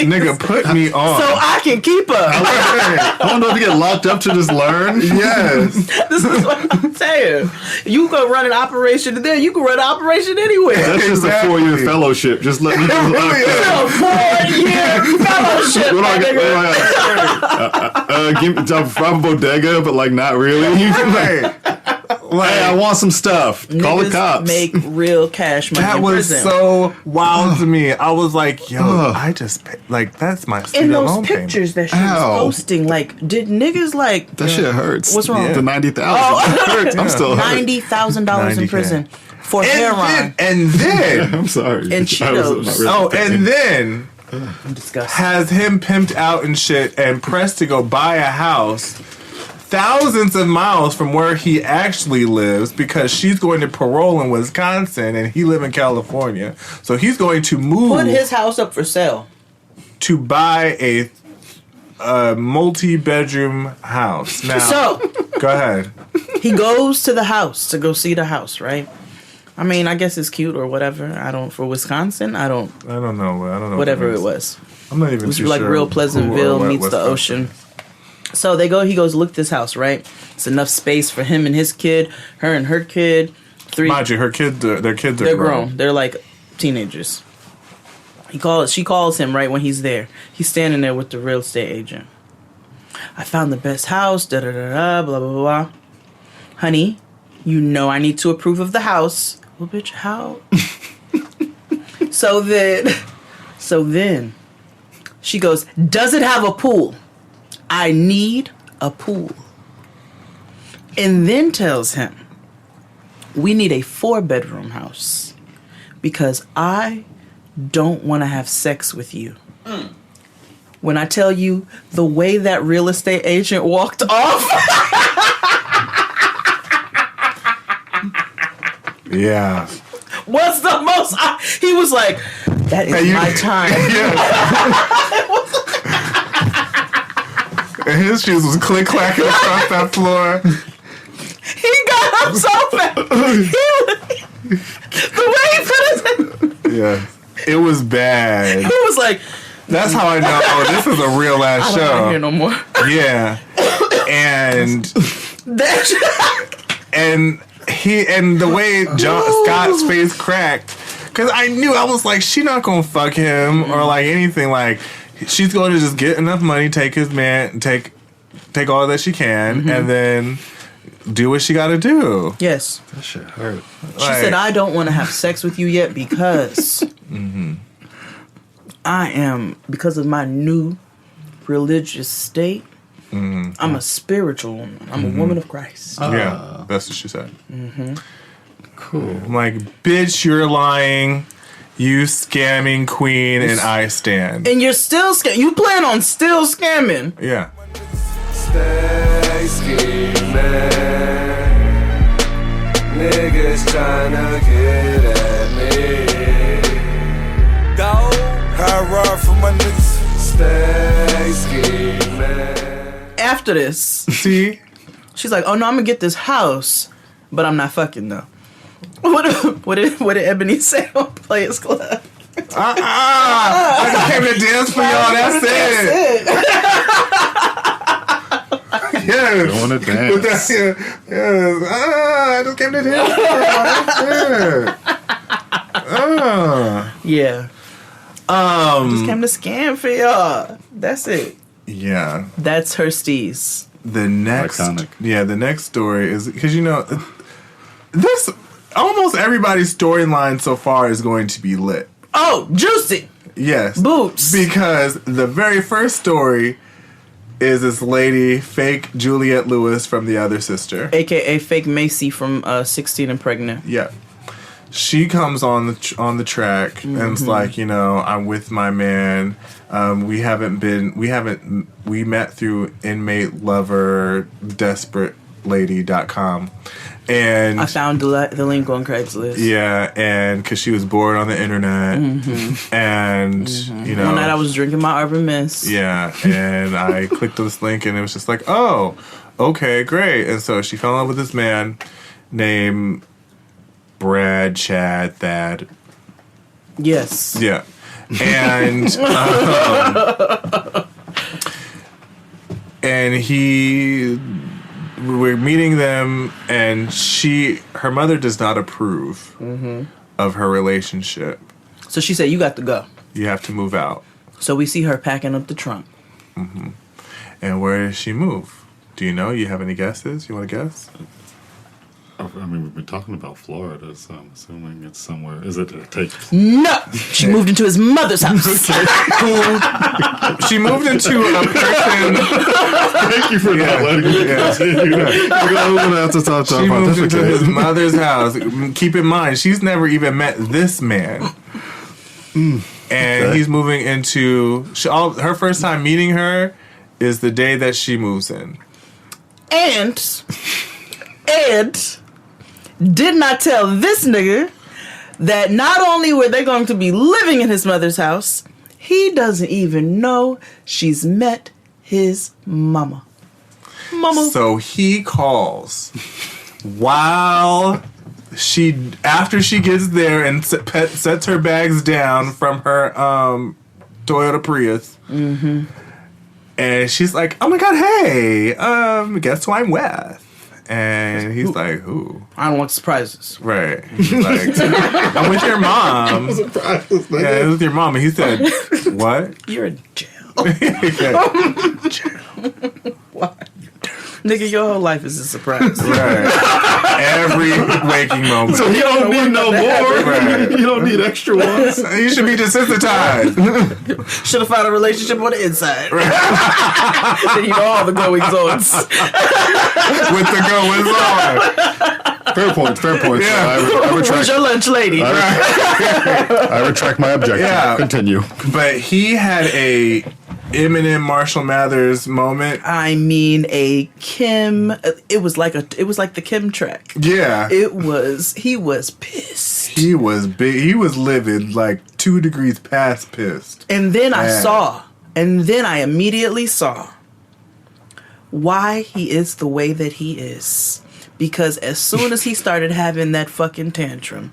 K: Nigga, put me on.
G: So I can keep up.
F: I don't know if you get locked up to just learn.
K: Yes.
G: This is what I'm saying. You can run an operation there. You can run an operation anywhere.
F: That's just a 4-year fellowship. Just let me do
G: A 4-year fellowship.
F: What do I get? Give me from bodega, but like not really. Hey, I want some stuff. Call the
G: Niggas
F: cops.
G: make real cash money
K: That
G: in
K: was
G: prison.
K: so wild to me. I was like, yo, I just, like, that's my
G: In
K: student
G: those
K: loan
G: pictures
K: payment.
G: that she was
F: Ow.
G: posting, like, did niggas like
F: That shit hurts.
G: What's wrong?
F: The 90,000.
G: Oh.
F: It hurts. I'm still hurt.
G: $90,000 in
K: 90K.
G: prison for
K: And
G: heroin
K: then,
F: I'm sorry.
G: and
F: I was
G: Cheetos.
F: not really
K: oh,
F: thinking.
K: and then
G: I'm disgusted.
K: has him pimped out and shit and pressed to go buy a house thousands of miles from where he actually lives because she's going to parole in Wisconsin and he live in California. So he's going to move
G: Put his house up for sale.
K: to buy a multi-bedroom house. Now,
G: So
K: go ahead.
G: he goes to the house to go see the house, right? I mean, I guess it's cute or whatever. I don't for Wisconsin. I don't.
K: I don't know.
G: Whatever
K: what
G: it was.
K: I'm not even
G: It was
K: too
G: like
K: sure
G: real
K: who or
G: Pleasantville
K: what
G: meets the
K: Wisconsin.
G: ocean. So they go. He goes look this house, right? It's enough space for him and his kid, her and her kid.
K: Mind you, their kids are
G: They're grown. They're like teenagers. She calls him right when he's there. He's standing there with the real estate agent. I found the best house. Da da da da. Blah blah blah. Honey, you know I need to approve of the house. Well, bitch, how? So then, she goes, does it have a pool? I need a pool. And then tells him, we need a 4-bedroom house because I don't want to have sex with you. When I tell you the way that real estate agent walked off.
K: Yeah.
G: What's the most? He was like, that is my time.
K: And his shoes was click clacking across that floor.
G: He got up so fast. The way he put his
K: Yeah. It was bad.
G: he was like,
K: That's how I know, oh, this is a real ass
G: I don't
K: show.
G: want to hear no more.
K: Yeah. And the way Scott's face cracked, because I knew, I was like, she not gonna fuck him or like anything. Like, she's going to just get enough money, take his man, take all that she can, and then do what she got to do.
G: Yes.
F: That shit hurt.
G: She said, I don't want to have sex with you yet because I am, because of my new religious state, I'm a spiritual woman. I'm a woman of Christ.
K: Yeah, that's what she said. Cool. I'm like, bitch, you're lying. You scamming queen, and I stand.
G: And you're still you plan on still scamming.
K: Yeah.
O: Stay scheming. Niggas tryna get at me. Go. I ride for my niggas. Stay scheming.
G: After this,
K: see,
G: she's like, "Oh no, I'm gonna get this house, but I'm not fucking though." What did Ebony say on Players Club?
K: I just came to dance for y'all. That's it. Yes.
F: Going to dance.
K: Yes. I just came to dance for y'all. That's it.
G: Yeah. Just came to scam for y'all. That's it.
K: Yeah.
G: That's her steez.
K: The next,
F: Iconic.
K: the next story is because this almost everybody's storyline so far is going to be lit.
G: Oh, juicy.
K: Yes.
G: Boots.
K: Because the very first story is this lady, fake Juliette Lewis from The Other Sister.
G: AKA fake Macy from 16 and Pregnant.
K: Yeah. She comes on the track and it's like, you know, I'm with my man. We met through inmate lover desperatelady.com. And
G: I found the link on Craigslist.
K: Yeah, and because she was bored on the internet. And, you know.
G: One night I was drinking my Urban Mist.
K: Yeah, and I clicked on this link and it was just like, oh, okay, great. And so she fell in love with this man named Brad, Chad, Thad.
G: Yes.
K: Yeah. And we're meeting them, and her mother does not approve of her relationship.
G: So she said, you got to go.
K: You have to move out.
G: So we see her packing up the trunk.
K: And where does she move? Do you know? You have any guesses? You want to guess?
F: I mean, we've been talking about Florida, so I'm assuming it's somewhere. Is it take?
G: No! She moved into his mother's house.
K: She moved into a person.
F: Thank you for not letting me continue.
K: She moved into his mother's house. Keep in mind, she's never even met this man. And he's moving into... her first time meeting her is the day that she moves in.
G: And did not tell this nigga that not only were they going to be living in his mother's house, he doesn't even know she's met his mama.
K: So he calls while after she gets there and sets her bags down from her Toyota Prius. And she's like, oh my God, hey, guess who I'm with? And he's like, who?
G: I don't like surprises.
K: Right. He's like, I'm with your mom. Yeah, I'm with your mom. And he said, what?
G: You're in jail. What? Nigga, your whole life is a surprise.
K: Right. Every waking moment.
F: So you don't need no more. Right. You don't need extra ones.
K: You should be desensitized.
G: Should have found a relationship on the inside. Right. Then you know all the goings ons.
K: With the goings on.
F: Fair point.
K: Yeah.
F: So I retract.
G: Where's your lunch lady?
F: I retract my objection.
K: Yeah.
F: Continue.
K: But he had a Eminem Marshall Mathers moment.
G: I mean, a Kim. It was like the Kim track.
K: Yeah.
G: He was pissed.
K: He was big. He was livid, like 2 degrees past pissed.
G: And then I immediately saw why he is the way that he is. Because as soon as he started having that fucking tantrum,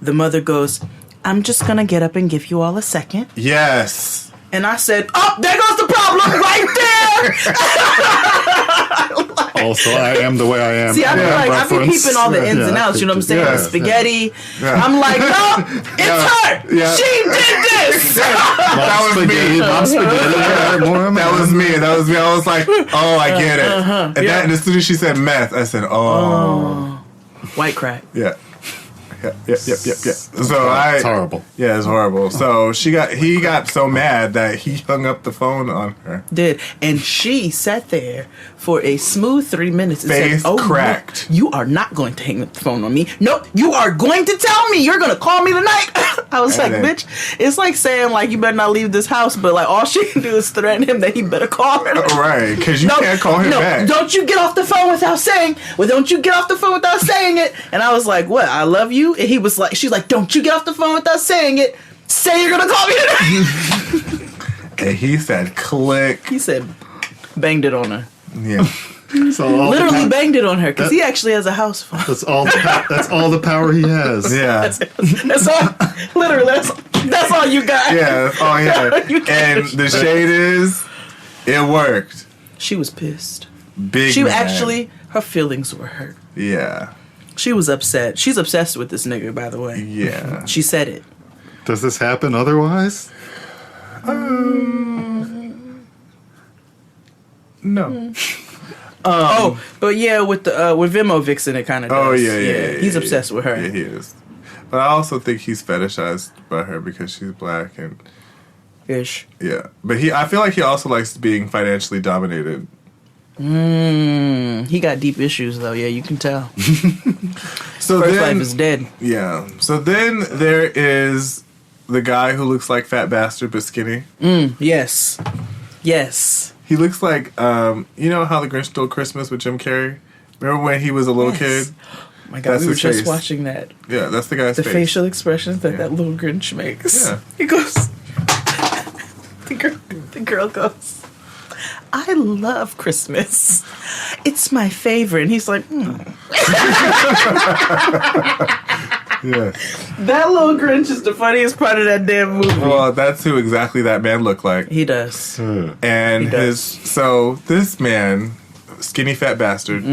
G: the mother goes, I'm just gonna get up and give you all a second.
K: Yes.
G: And I said, oh, there goes the problem right there.
F: Also, I am the way I am.
G: See, I be peeping all the ins and outs, you know what I'm saying? The spaghetti. Yeah. I'm like, no, it's her. Yeah. She did this.
K: That was me. That was me. I was like, oh, I get it. And then as soon as she said meth, I said, oh.
G: White crack.
K: Yeah. Yep. So
F: it's horrible.
K: Yeah, it's horrible. So he got so mad that he hung up the phone on her.
G: Did. And she sat there for a smooth 3 minutes and
K: Face
G: said,
K: cracked.
G: No, you are not going to hang up the phone on me. No, you are going to tell me. You're going to call me tonight. I was like, bitch, it's like saying, like, you better not leave this house, but, like, all she can do is threaten him that he better call her.
K: Right, because you can't call him back.
G: Don't you get off the phone without saying, it. And I was like, what, I love you? And he was like, she's like, don't you get off the phone without saying it. Say you're going to call me tonight.
K: And he said, click.
G: He said, banged it on her.
K: Yeah.
F: So
G: literally banged it on her because he actually has a house phone.
F: That's all the power he has.
K: Yeah.
G: That's all. Literally, that's all you got.
K: Yeah, that's all he had. And the shade is, it worked.
G: She was pissed.
K: Big.
G: Her feelings were hurt.
K: Yeah.
G: She was upset. She's obsessed with this nigga, by the way.
K: Yeah.
G: She said it.
F: Does this happen otherwise?
K: No.
G: But yeah, with Vimo Vixen, it kind of does.
K: Oh, yeah.
G: He's obsessed with her.
K: Yeah, he is. But I also think he's fetishized by her because she's black and
G: Ish.
K: Yeah, but I feel like he also likes being financially dominated.
G: He got deep issues though. Yeah, you can tell.
K: So
G: First
K: then,
G: life is dead.
K: Yeah. So then there is the guy who looks like Fat Bastard but skinny.
G: Yes. Yes.
K: He looks like you know how the Grinch Stole Christmas with Jim Carrey. Remember when he was a little kid?
G: Oh my God,
K: That's
G: we were
K: his
G: just
K: face.
G: watching that.
K: Yeah, that's the guy's
G: The
K: face.
G: facial expressions that that little Grinch makes.
K: Yeah.
G: He goes. The girl goes. I love Christmas. It's my favorite. And he's like,
K: Yeah.
G: That little Grinch is the funniest part of that damn movie.
K: Well, that's who exactly that man looked like.
G: He does.
K: And
G: He does.
K: so this man, skinny fat bastard,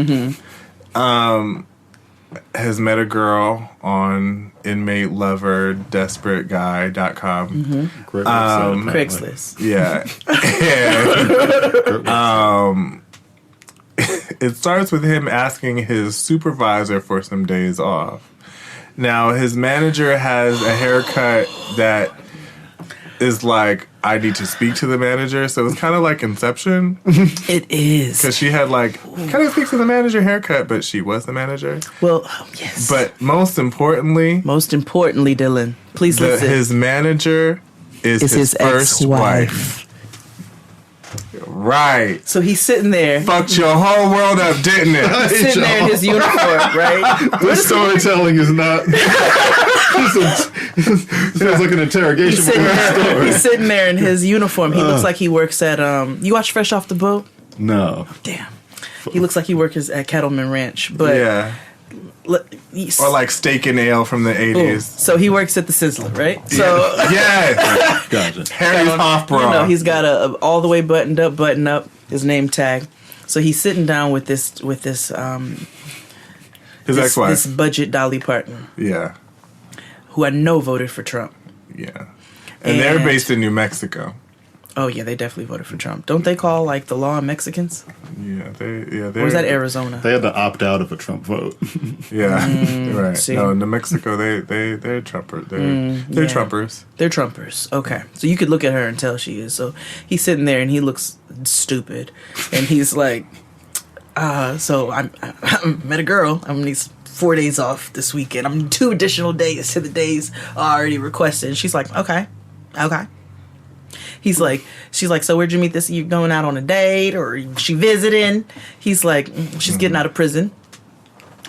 K: has met a girl on inmateloverdesperateguy.com.
G: Craigslist.
K: Yeah. And, it starts with him asking his supervisor for some days off. Now, his manager has a haircut that is like, I need to speak to the manager. So it's kind of like Inception.
G: It is.
K: Because she had like, kind of speak to the manager haircut, but she was the manager.
G: Well, yes.
K: But most importantly,
G: Dillon, please listen.
K: His manager is his first
G: ex-wife.
K: wife. Right.
G: So he's sitting there.
K: Fucked your whole world up, didn't it?
G: He's sitting there in his uniform, right?
F: This storytelling is not. Feels like an interrogation.
G: He's sitting there in his uniform. He looks like he works at. You watch Fresh Off the Boat?
F: No.
G: Damn. He looks like he works at Cattleman Ranch, but
K: yeah. Or like Steak and Ale from the 80s.
G: So he works at the Sizzler, right? So
K: yes.
F: Gotcha.
K: Harry's Hofbräu.
G: You know, he's got a all the way button up, his name tag. So he's sitting down with this
K: his ex-wife,
G: this budget Dolly Parton.
K: Yeah.
G: Who I know voted for Trump.
K: Yeah. And they're based in New Mexico.
G: Oh yeah, they definitely voted for Trump. Don't they call like the law Mexicans?
K: Yeah,
G: or was that Arizona?
F: They had to opt out of a Trump vote.
K: Yeah, right.
G: See.
K: No, New Mexico, they're Trumpers. They're Trumpers.
G: They're Trumpers. Okay, so you could look at her and tell she is. So he's sitting there and he looks stupid, and he's like, "So I met a girl. I'm gonna need 4 days off this weekend. I'm 2 additional days to the days already requested." And she's like, "Okay." She's like, "So where'd you meet this? You going out on a date or she visiting?" He's like, "She's getting out of prison."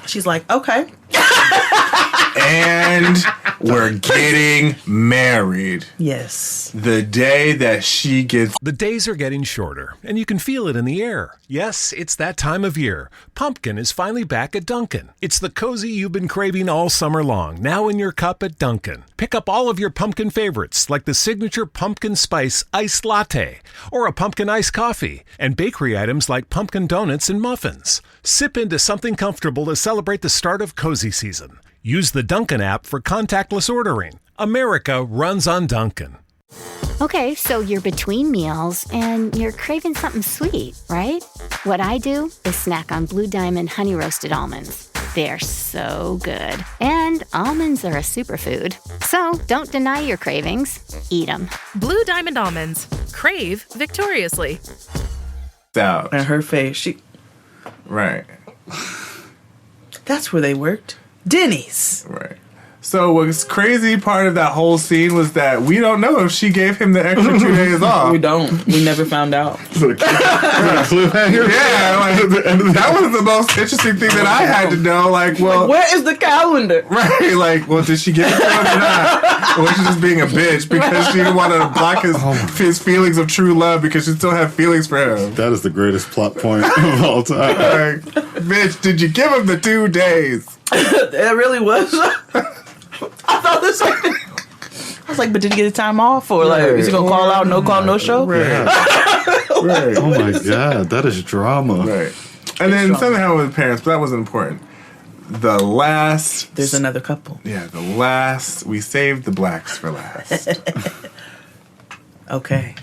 G: She's like, "Okay."
K: And we're getting married.
G: Yes.
K: The day that she gets...
P: The days are getting shorter, and you can feel it in the air. Yes, it's that time of year. Pumpkin is finally back at Dunkin'. It's the cozy you've been craving all summer long, now in your cup at Dunkin'. Pick up all of your pumpkin favorites, like the signature pumpkin spice iced latte, or a pumpkin iced coffee, and bakery items like pumpkin donuts and muffins. Sip into something comfortable to celebrate the start of cozy season. Use the Dunkin' app for contactless ordering. America runs on Dunkin'.
I: Okay, so you're between meals and you're craving something sweet, right? What I do is snack on Blue Diamond honey roasted almonds. They're so good. And almonds are a superfood. So don't deny your cravings. Eat them.
J: Blue Diamond almonds. Crave victoriously.
K: Out.
G: And her face,
K: Right.
G: That's where they worked. Denny's.
K: Right. So what's crazy part of that whole scene was that we don't know if she gave him the extra 2 days off.
G: We don't. We never found out.
F: Cliffhanger?
K: Yeah, like, that was the most interesting thing that I had to know. Like, well,
G: like, where is the calendar?
K: Right. Like, well, did she give it to him or not? Or was she just being a bitch because she didn't want to block his feelings of true love because she still had feelings for him?
F: That is the greatest plot point of all time.
K: Like, bitch, did you give him the 2 days?
G: It really was. I thought this. I was like, but did he get the time off, or like, is he gonna call out? No call, no show.
K: Right.
F: Right. Oh my god, that is drama.
K: Right. And then something happened with parents, but that wasn't important. The last.
G: There's another couple.
K: Yeah, the last. We saved the blacks for last.
G: Okay.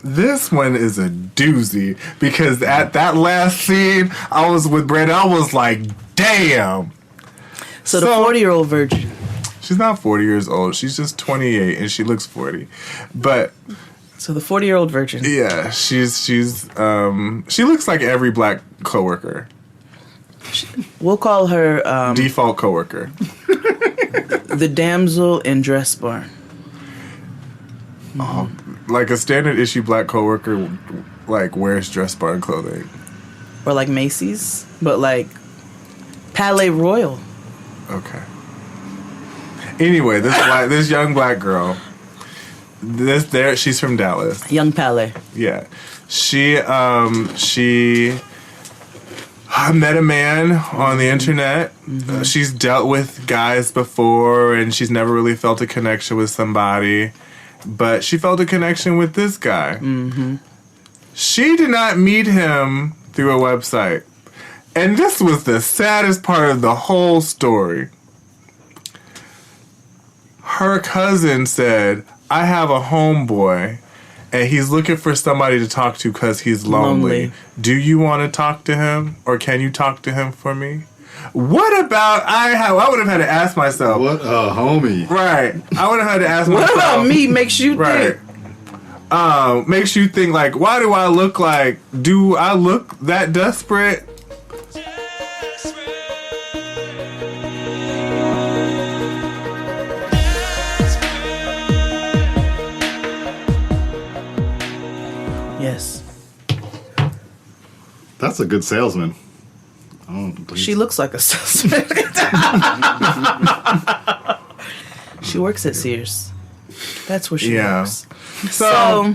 K: This one is a doozy because at that last scene, I was with Brandon. I was like, damn.
G: So the 40-year-old virgin.
K: She's not 40 years old. She's just 28 and she looks 40. But
G: so the 40-year-old virgin.
K: Yeah, she looks like every black coworker.
G: We'll call her
K: default coworker.
G: The damsel in dress barn.
K: Oh, like a standard issue black coworker like wears dress barn clothing.
G: Or like Macy's, but like Palais Royal.
K: Okay. Anyway, this young black girl, she's from Dallas.
G: Young Palais.
K: Yeah. I met a man on the internet.
G: Mm-hmm.
K: She's dealt with guys before, and she's never really felt a connection with somebody. But she felt a connection with this guy.
G: Mm-hmm.
K: She did not meet him through a website. And this was the saddest part of the whole story. Her cousin said, I have a homeboy, and he's looking for somebody to talk to because he's lonely. Do you want to talk to him? Or can you talk to him for me? What about I would have had to ask myself.
F: What a homie.
K: Right. I would have had to ask myself.
G: What about me makes you think?
K: Makes you think like, why do I look like? Do I look that desperate?
G: Yes.
F: That's a good salesman.
G: She looks like a salesman. She works at Sears. That's where she works.
K: So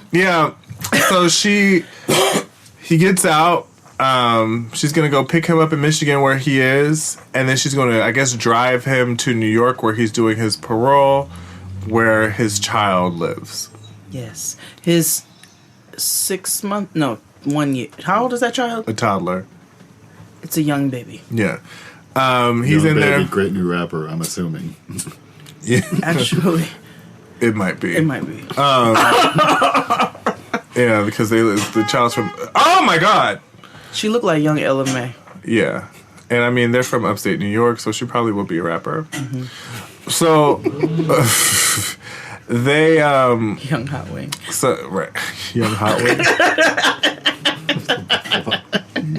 K: he gets out. She's gonna go pick him up in Michigan where he is, and then she's gonna, I guess, drive him to New York where he's doing his parole, where his child lives.
G: Yes. His 1 year. How old is that child?
K: A toddler.
G: It's a young baby.
K: Yeah. He's in there.
F: Great new rapper, I'm assuming.
K: Yeah.
G: Actually.
K: It might be.
G: Yeah,
K: because the child's from... Oh, my God!
G: She looked like young Ella Mai.
K: Yeah. And, I mean, they're from upstate New York, so she probably will be a rapper. Mm-hmm. So... they
G: young hot wing.
K: So right, young hot wing.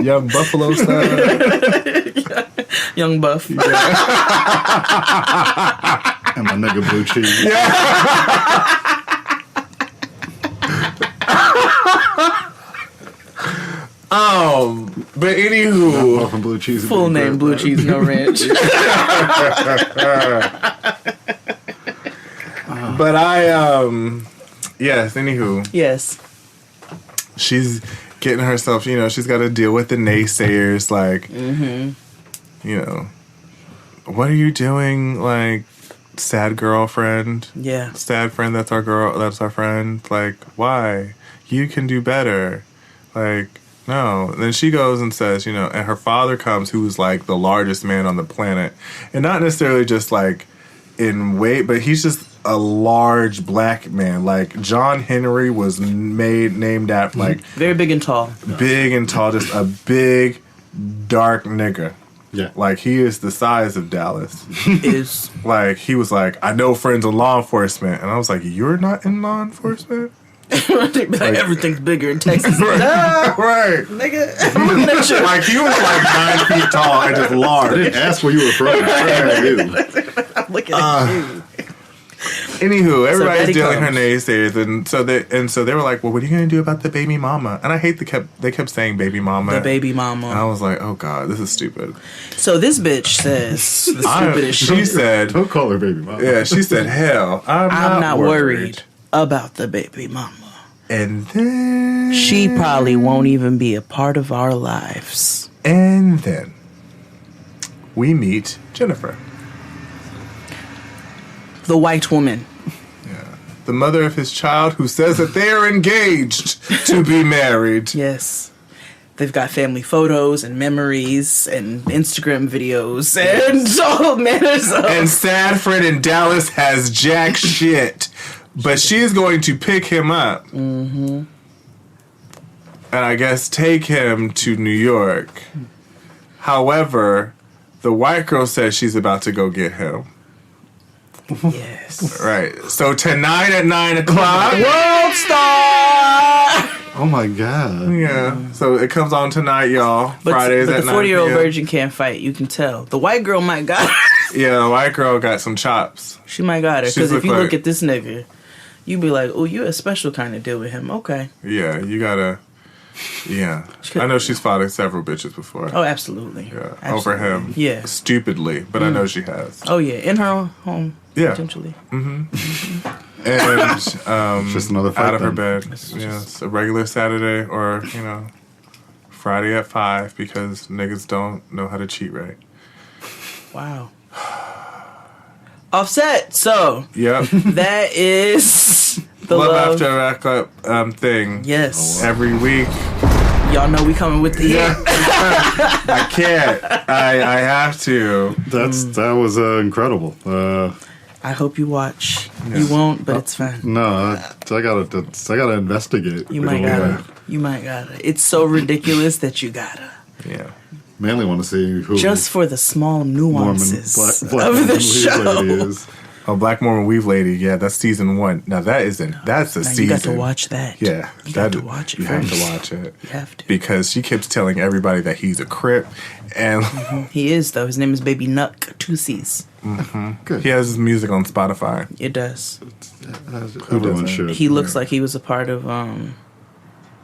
K: Young buffalo style.
G: Young buff.
F: And my nigga blue cheese.
K: Yeah. But anywho,
F: from blue cheese.
G: Full name blue cheese no ranch.
K: But yes, anywho.
G: Yes.
K: She's getting herself, she's got to deal with the naysayers, like, what are you doing, like, sad girlfriend?
G: Yeah.
K: Sad friend, that's our girl, that's our friend. Like, why? You can do better. Like, no. And then she goes and says, and her father comes, who's, like, the largest man on the planet. And not necessarily just, like, in weight, but he's just a large black man. Like John Henry was named after, like,
G: very big and tall.
K: Big and tall, just a big dark nigga.
F: Yeah.
K: Like he is the size of Dallas.
G: Is
K: like he was like, I know friends in law enforcement, and I was like, you're not in law enforcement?
G: Like, everything's bigger in Texas.
K: Right.
G: Nigga.
K: Like he was like 9 feet tall and just large.
F: I didn't ask where you were from.
G: I'm looking at you.
K: Anywho, everybody's dealing her
G: comes.
K: naysayers, and so they were like, "Well, what are you gonna do about the baby mama?" And I hate they kept saying baby mama.
G: The baby mama.
K: And I was like, "Oh God, this is stupid."
G: So this bitch says the stupidest shit.
K: She said,
F: "Don't call her baby mama."
K: Yeah, she said, "Hell, I'm not worried
G: about the baby mama."
K: And then
G: she probably won't even be a part of our lives.
K: And then we meet Jennifer,
G: the white woman.
K: The mother of his child, who says that they are engaged to be married.
G: Yes. They've got family photos and memories and Instagram videos and all manners of...
K: And sad friend in Dallas has jack shit. But she's going to pick him up.
G: Mm-hmm.
K: And I guess take him to New York. However, the white girl says she's about to go get him.
G: Yes.
K: Right. So tonight at 9 o'clock.
G: World Star!
F: Oh my God.
K: Yeah. So it comes on tonight, y'all. Fridays
G: but
K: at
G: the
K: 9
G: 40-year-old
K: p.m.
G: virgin can't fight. You can tell. The white girl might got her.
K: Yeah, the white girl got some chops.
G: She might got her.
K: She's
G: Because if you
K: like-
G: look at this nigga, you be like, oh, you a special kind of deal with him. Okay.
K: Yeah, you gotta. Yeah. I know she's fought several bitches before.
G: Oh, absolutely.
K: Yeah.
G: Absolutely.
K: Over him.
G: Yeah.
K: Stupidly, but I know she has.
G: Oh, yeah. In her own home.
K: Yeah.
G: Potentially.
K: Mm-hmm. And
F: just another fight
K: out of her
F: then.
K: bed. Yeah, it's a regular Saturday or, Friday at 5 because niggas don't know how to cheat right.
G: Wow. Offset. So.
K: Yep.
G: That is the
K: Love After Wrap-Up thing.
G: Yes.
K: Every week.
G: Y'all know we coming with the
K: I can't. I have to.
F: That was incredible.
G: I hope you watch. You won't, but it's fine.
F: No, I gotta investigate.
G: You might gotta. You might gotta. It's so ridiculous that you gotta.
K: Yeah.
F: Mainly want to see who
G: Just for the small nuances
F: Black
G: of the
F: Mormon
G: show.
F: lady is.
K: Oh, Black Mormon Weave Lady. Yeah, that's season 1. Now that's a
G: Now
K: season.
G: you got to watch that.
K: Yeah,
G: You got to watch it
K: You have
G: first.
K: to watch it.
G: You have to.
K: Because she keeps telling everybody that he's a Crip, and
G: He is though. His name is Baby Nuck. 2 C's.
F: Good.
K: he has his music on Spotify.
G: It does.
F: Everyone should.
G: He looks like he was a part of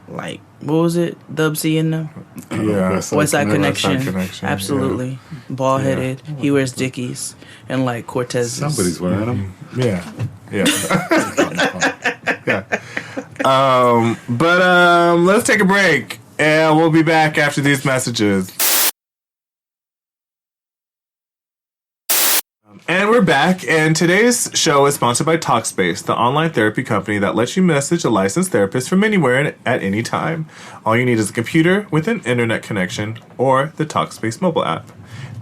G: like what was it? Dub C in them?
K: Yeah,
G: West Side Connection.
K: Connection,
G: Absolutely. Bald headed. He wears Dickies and like Cortez.
F: Somebody's wearing them.
K: Yeah, yeah, yeah. But let's take a break, and we'll be back after these messages. And we're back, and today's show is sponsored by Talkspace, the online therapy company that lets you message a licensed therapist from anywhere and at any time. All you need is a computer with an internet connection or the Talkspace mobile app.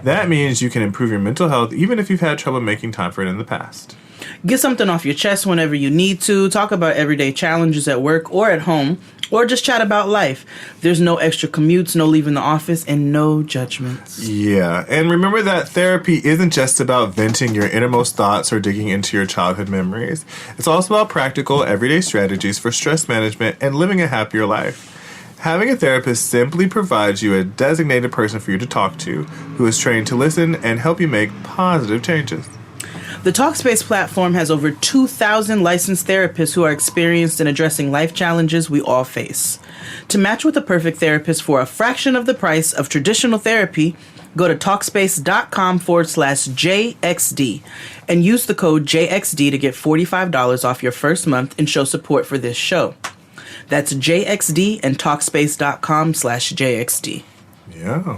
K: That means you can improve your mental health even if you've had trouble making time for it in the past.
G: Get something off your chest whenever you need to. Talk about everyday challenges at work or at home, or just chat about life. There's no extra commutes, no leaving the office, and no judgments.
K: Yeah, and remember that therapy isn't just about venting your innermost thoughts or digging into your childhood memories. It's also about practical, everyday strategies for stress management and living a happier life. Having a therapist simply provides you a designated person for you to talk to, who is trained to listen and help you make positive changes.
G: The Talkspace platform has over 2,000 licensed therapists who are experienced in addressing life challenges we all face. To match with the perfect therapist for a fraction of the price of traditional therapy, go to Talkspace.com/JXD and use the code JXD to get $45 off your first month and show support for this show. That's JXD and Talkspace.com/JXD.
K: Yeah.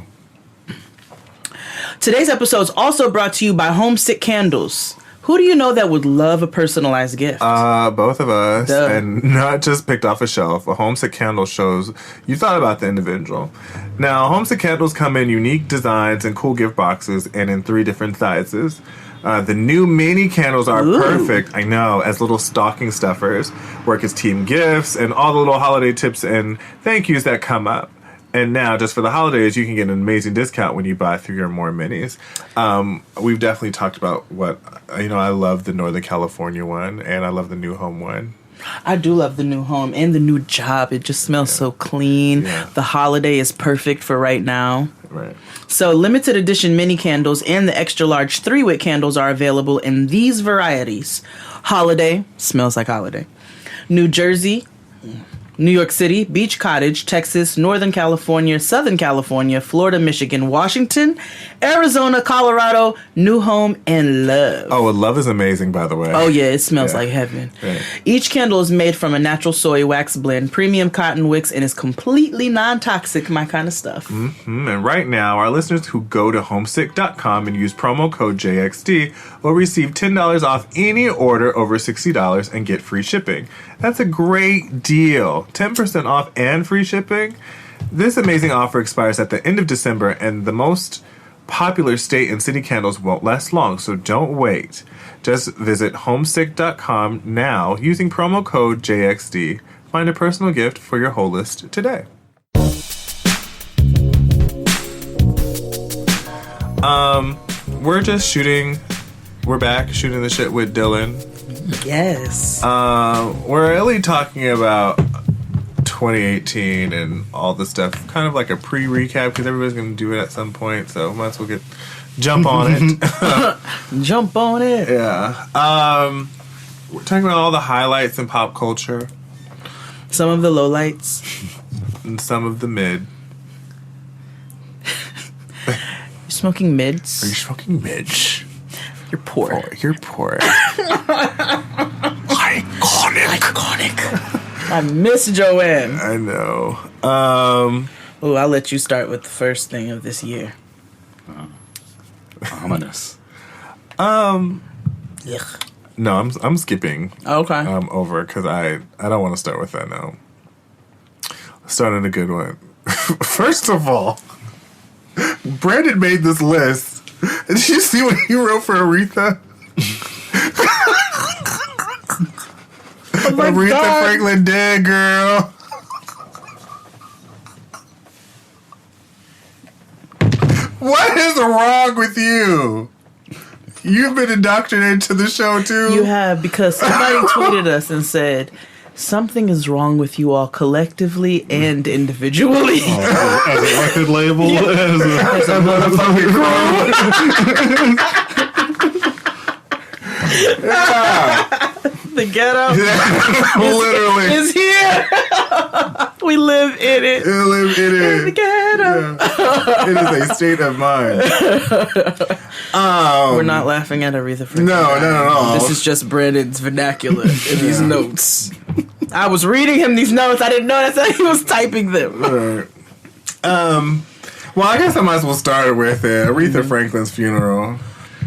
G: Today's episode is also brought to you by Homesick Candles. Who do you know that would love a personalized gift?
K: Both of us.
G: Duh.
K: And not just picked off a shelf. A Homesick Candle shows you thought about the individual. Now, Homesick Candles come in unique designs and cool gift boxes and in 3 different sizes. The new mini candles are perfect, I know, as little stocking stuffers, work as team gifts, and all the little holiday tips and thank yous that come up. And now, just for the holidays, you can get an amazing discount when you buy 3 or more minis. We've definitely talked about I love the Northern California one, and I love the New Home one.
G: I do love the new home and the new job. It just smells so clean.
K: Yeah.
G: The holiday is perfect for right now.
K: Right.
G: So limited edition mini candles and the extra large 3-wick candles are available in these varieties. Holiday, smells like holiday. New Jersey, New York City, Beach Cottage, Texas, Northern California, Southern California, Florida, Michigan, Washington, Arizona, Colorado, New Home, and Love.
K: Oh, and Love is amazing, by the way.
G: Oh, yeah, it smells like heaven.
K: Right.
G: Each candle is made from a natural soy wax blend, premium cotton wicks, and is completely non-toxic, my kind of stuff.
K: Mm-hmm. And right now, our listeners who go to homesick.com and use promo code JXD will receive $10 off any order over $60 and get free shipping. That's a great deal. 10% off and free shipping. This amazing offer expires at the end of December, and the most popular state and city candles won't last long, so don't wait. Just visit homesick.com now using promo code JXD. Find a personal gift for your whole list today. We're just shooting we're back shooting the shit with Dillon.
G: Yes.
K: We're really talking about 2018 and all the stuff, kind of like a pre-recap because everybody's going to do it at some point, so might as well jump on it.
G: Jump on it.
K: Yeah. We're talking about all the highlights in pop culture.
G: Some of the lowlights.
K: And some of the mid.
G: You're smoking mids?
K: Are you smoking mids?
G: You're poor.
K: You're poor.
G: Iconic. I miss Joanne.
K: I know.
G: Oh, I'll let you start with the first thing of this year.
F: Ominous.
G: Yuck.
K: No, I'm skipping.
G: Okay.
K: Over because I don't want to start with that now. Start on a good one. First of all, Brandon made this list. Did you see what he wrote for Aretha?
G: Oh my
K: Aretha
G: God.
K: Franklin dead, girl. What is wrong with you? You've been indoctrinated to the show too.
G: You have, because somebody tweeted us and said, something is wrong with you all collectively and individually.
F: Oh, as a record label,
G: Yeah.
F: as a
G: motherfucking The ghetto
K: Literally
G: is here. We live in it.
K: You live in it.
G: In the ghetto.
K: It is a state of mind.
G: We're not laughing at Aretha Franklin.
K: No, not at all.
G: This is just Brandon's vernacular in these notes. I was reading him these notes. I didn't know that's how he was typing them.
K: Right. Well, I guess I might as well start with Aretha Franklin's funeral.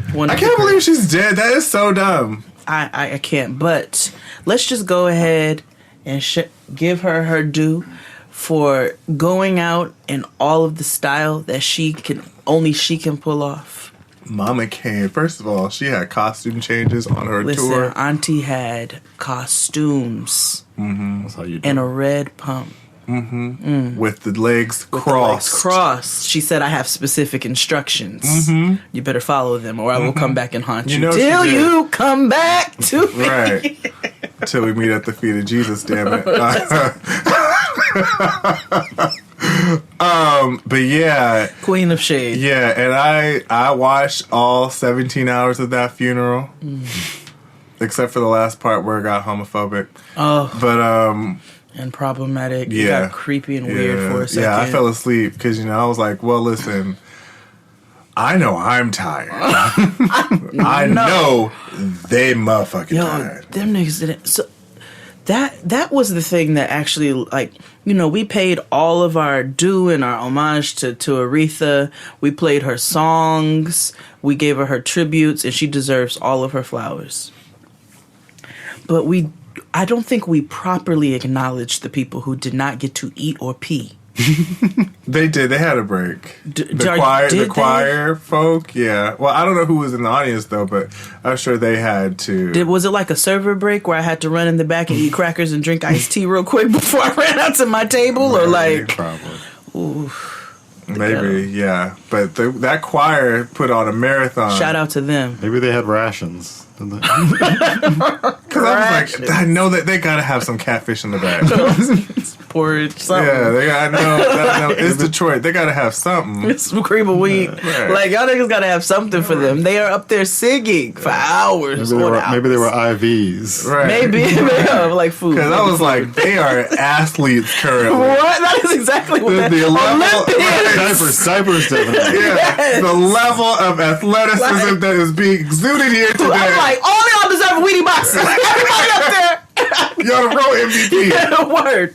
K: I can't believe she's dead. That is so dumb.
G: I can't. But let's just go ahead and give her due for going out in all of the style that she can pull off.
K: Mama came. First of all, she had costume changes on her tour.
G: Auntie had costumes
K: That's how you do
G: and a red pump.
K: With the legs crossed.
G: She said, I have specific instructions. You better follow them or I will come back and haunt you.
K: know she
G: Till
K: did.
G: you come back to me.
K: Right. Till we meet at the feet of Jesus, damn it. But yeah.
G: Queen of Shade.
K: Yeah, and I watched all 17 hours of that funeral. Except for the last part where it got homophobic.
G: Oh.
K: But
G: and problematic.
K: Yeah.
G: It got creepy and weird for a second.
K: Yeah, I fell asleep because, I was like, well, listen, I know I'm tired. I know they motherfucking tired.
G: Them niggas didn't. So that was the thing that actually, we paid all of our due and our homage to Aretha. We played her songs. We gave her tributes, and she deserves all of her flowers. But I don't think we properly acknowledged the people who did not get to eat or pee.
K: They did. They had a break. The
G: did
K: choir folk, yeah. Well, I don't know who was in the audience, though, but I'm sure they had to.
G: Was it like a server break where I had to run in the back and eat crackers and drink iced tea real quick before I ran out to my table? Or
K: Probably.
G: Ooh,
K: Maybe, yeah. But that choir put on a marathon.
G: Shout out to them.
F: Maybe they had rations.
K: Because I was like, I know that they gotta have some catfish in the back.
G: Porridge, something.
K: Yeah, I know. It's Detroit. They gotta have something.
G: It's some cream of wheat.
K: Right.
G: Y'all niggas gotta have something for them. They are up there singing for hours.
F: Maybe they were IVs.
K: Right.
G: Maybe like food.
K: Because I was like, they are athletes currently.
G: What? That is exactly what that is.
F: Cypress definitely.
K: Yeah,
G: Yes.
K: the level of athleticism that is being exuded here today.
G: I'm like, all y'all deserve Wheatie boxes. Everybody up there.
K: Y'all the real MVP.
G: Yeah, word.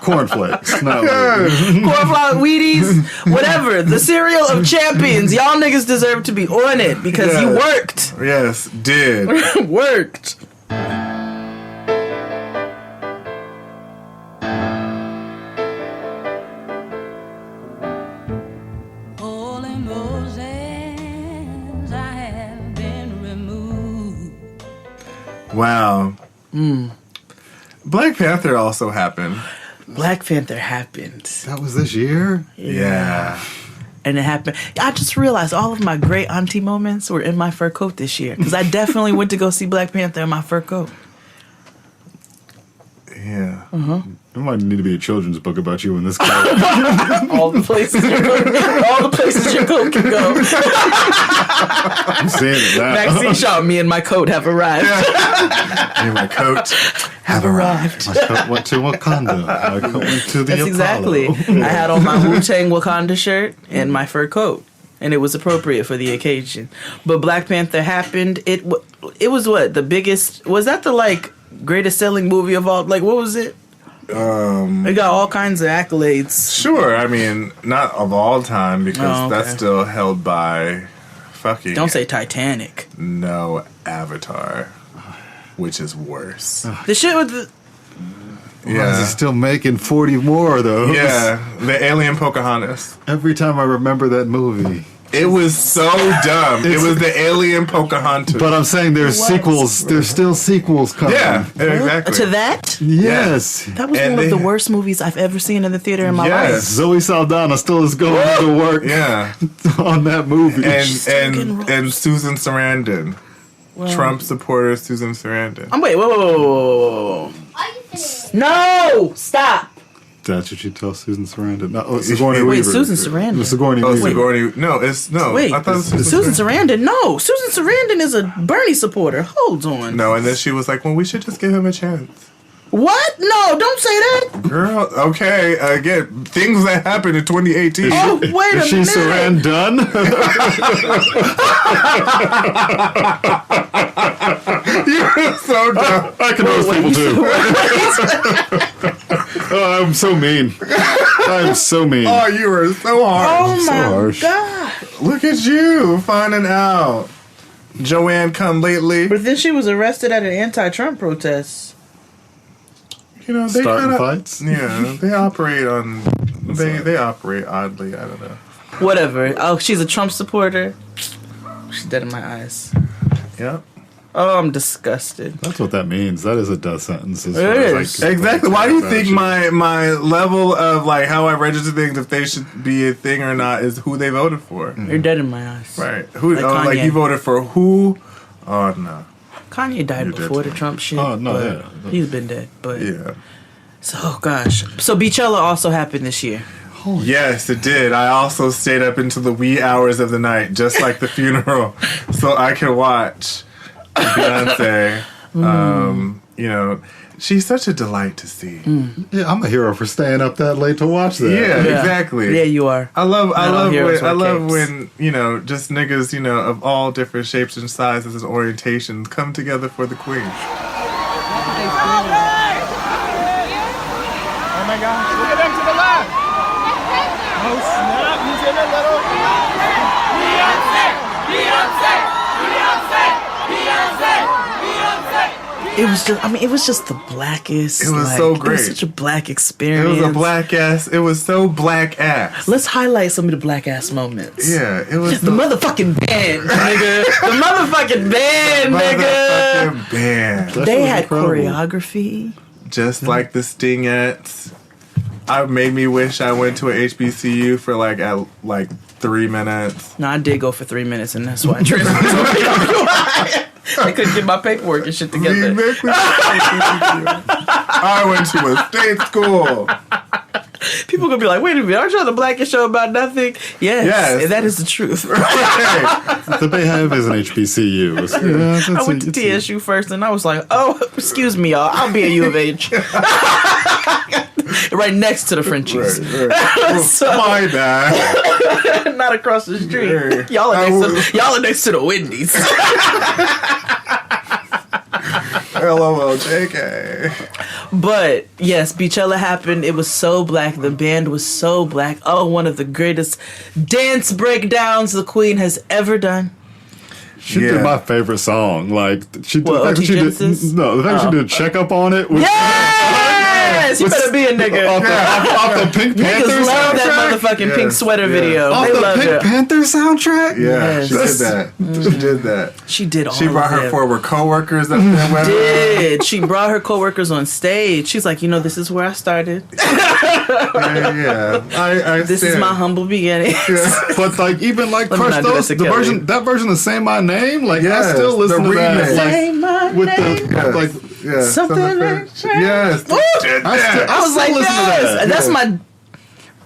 F: Cornflakes. Not
G: Cornflower, Wheaties, whatever. The cereal of champions. Y'all niggas deserve to be on it because you worked.
K: Yes, did.
G: Worked.
K: Wow. Black Panther also happened.
G: Black Panther happened.
F: That was this year?
K: Yeah.
G: And it happened. I just realized all of my great auntie moments were in my fur coat this year. Because I definitely went to go see Black Panther in my fur coat.
K: Yeah.
F: There might need to be a children's book about you in this coat.
G: all the places your coat can go.
F: I'm seeing it now.
G: Maxine Shaw, me and my coat have arrived.
F: Me and my coat
G: have arrived.
F: My coat went to Wakanda. My coat went to the
G: That's exactly. I had on my Wu-Tang Wakanda shirt and my fur coat. And it was appropriate for the occasion. But Black Panther happened. It was what? The biggest... Was that the, like, greatest selling movie of all... Like, what was it? It got all kinds of accolades.
K: Sure, I mean, not of all time, because that's still held by fucking...
G: Don't say Titanic.
K: No, Avatar, which is worse.
G: The shit with the...
F: Why is it still making 40 more of those?
K: Yeah, the alien Pocahontas.
F: Every time I remember that movie.
K: It was so dumb. It was the alien Pocahontas.
F: But I'm saying there's sequels. There's still sequels coming.
K: Yeah, exactly.
G: To that?
F: Yes.
G: That was one of the worst movies I've ever seen in the theater in my life.
F: Zoe Saldana still is going to work on that movie.
K: And Susan Sarandon. Wow. Trump supporter Susan Sarandon.
G: Wait, whoa. No! Stop!
F: That's what you tell Susan Sarandon. No, Sigourney Weaver.
G: Wait, Susan Sarandon.
F: Sigourney Weaver.
K: Sigourney. No, it's no.
G: Wait,
K: I thought it was
G: Susan Sarandon. No, Susan Sarandon is a Bernie supporter. Hold on.
K: No, and then she was like, "Well, we should just give him a chance."
G: What? No, don't say that.
K: Girl, okay. Again, things that happened in 2018.
G: Oh, wait a minute.
F: Is she Saran done?
K: You're so dumb.
F: I can roast people too. Oh, I'm so mean. I'm so mean.
K: Oh, you are so harsh.
G: Oh, my God.
K: Look at you finding out. Joanne come lately.
G: But then she was arrested at an anti-Trump protest.
K: You know, they
F: starting fights.
K: Yeah, they operate on. They operate oddly. I don't know.
G: Whatever. Oh, she's a Trump supporter. She's dead in my eyes.
K: Yep.
G: Oh, I'm disgusted.
F: That's what that means. That is a death sentence.
G: It is.
K: Exactly. Why do you think my level of like how I register things, if they should be a thing or not, is who they voted for?
G: You're dead in my eyes.
K: Right. Who?
G: Like
K: like you voted for who? Oh no.
G: Kanye died before the Trump shit.
F: Oh no, yeah.
G: He's been dead, but
K: yeah.
G: So gosh, so Beachella also happened this year.
K: Yes, it did. I also stayed up into the wee hours of the night, just like the funeral, so I could watch Beyonce. You know, she's such a delight to see.
F: Yeah, I'm a hero for staying up that late to watch that.
K: Yeah, exactly.
G: Yeah, you are.
K: I love when you know, just niggas, you know, of all different shapes and sizes and orientations come together for the queen.
N: Oh my gosh, look at them to the left. Oh snap, he's in a little. Beyonce, Beyonce, Beyonce, Beyonce, Beyonce.
G: It was just, it was just the blackest.
K: It was so great.
G: It was such a black experience.
K: It was a black ass. It was so black ass.
G: Let's highlight some of the black ass moments.
K: Yeah, it was
G: the motherfucking band, nigga. The motherfucking band, nigga.
K: Motherfucking band.
G: They had choreography,
K: just like the Stingettes. I made me wish I went to a HBCU for like 3 minutes.
G: No, I did go for 3 minutes, and that's why I transferred to PWI. I couldn't get my paperwork and shit together.
K: I went to a state school.
G: People gonna be like, wait a minute, aren't you on the Blackest Show about nothing? Yes. And that is the truth.
F: The Bay Hive is an HBCU. So,
G: I went to TSU first, and I was like, oh, excuse me, y'all, I'll be at U of H. Right next to the Frenchies.
K: Right. So, my bad.
G: Not across the street. Y'all are next to the Wendy's.
K: LOL, JK.
G: But yes, Beachella happened. It was so black. The band was so black. Oh, one of the greatest dance breakdowns the Queen has ever done.
F: She did my favorite song. Like she did.
G: What,
F: the fact that she did Check Up on it.
G: Yes, you better be American nigga.
F: Off the Pink Panther
G: Niggas love that motherfucking pink sweater video.
F: Off
G: They
F: the
G: love
F: Pink
G: it.
F: Panther soundtrack?
K: Yeah, she did that. She did that.
G: She did all
K: She brought
G: of
K: her
G: it.
K: forward coworkers up there with her.
G: Did. She brought her coworkers on stage. She's like, this is where I started.
K: Yeah.
G: This is my humble beginnings.
F: But like even like
G: Let me
F: Crush
G: not do
F: Those,
G: this
F: the
G: to Kelly.
F: that version of Say My Name, like I
K: Yes,
F: still listen
K: the
F: to that.
K: remix.
G: Say my
F: Like, with
G: name.
F: the like
K: Yeah,
G: Something like that.
K: Yes.
G: I was like,
F: listen to
G: yes.
F: that.
G: That's my.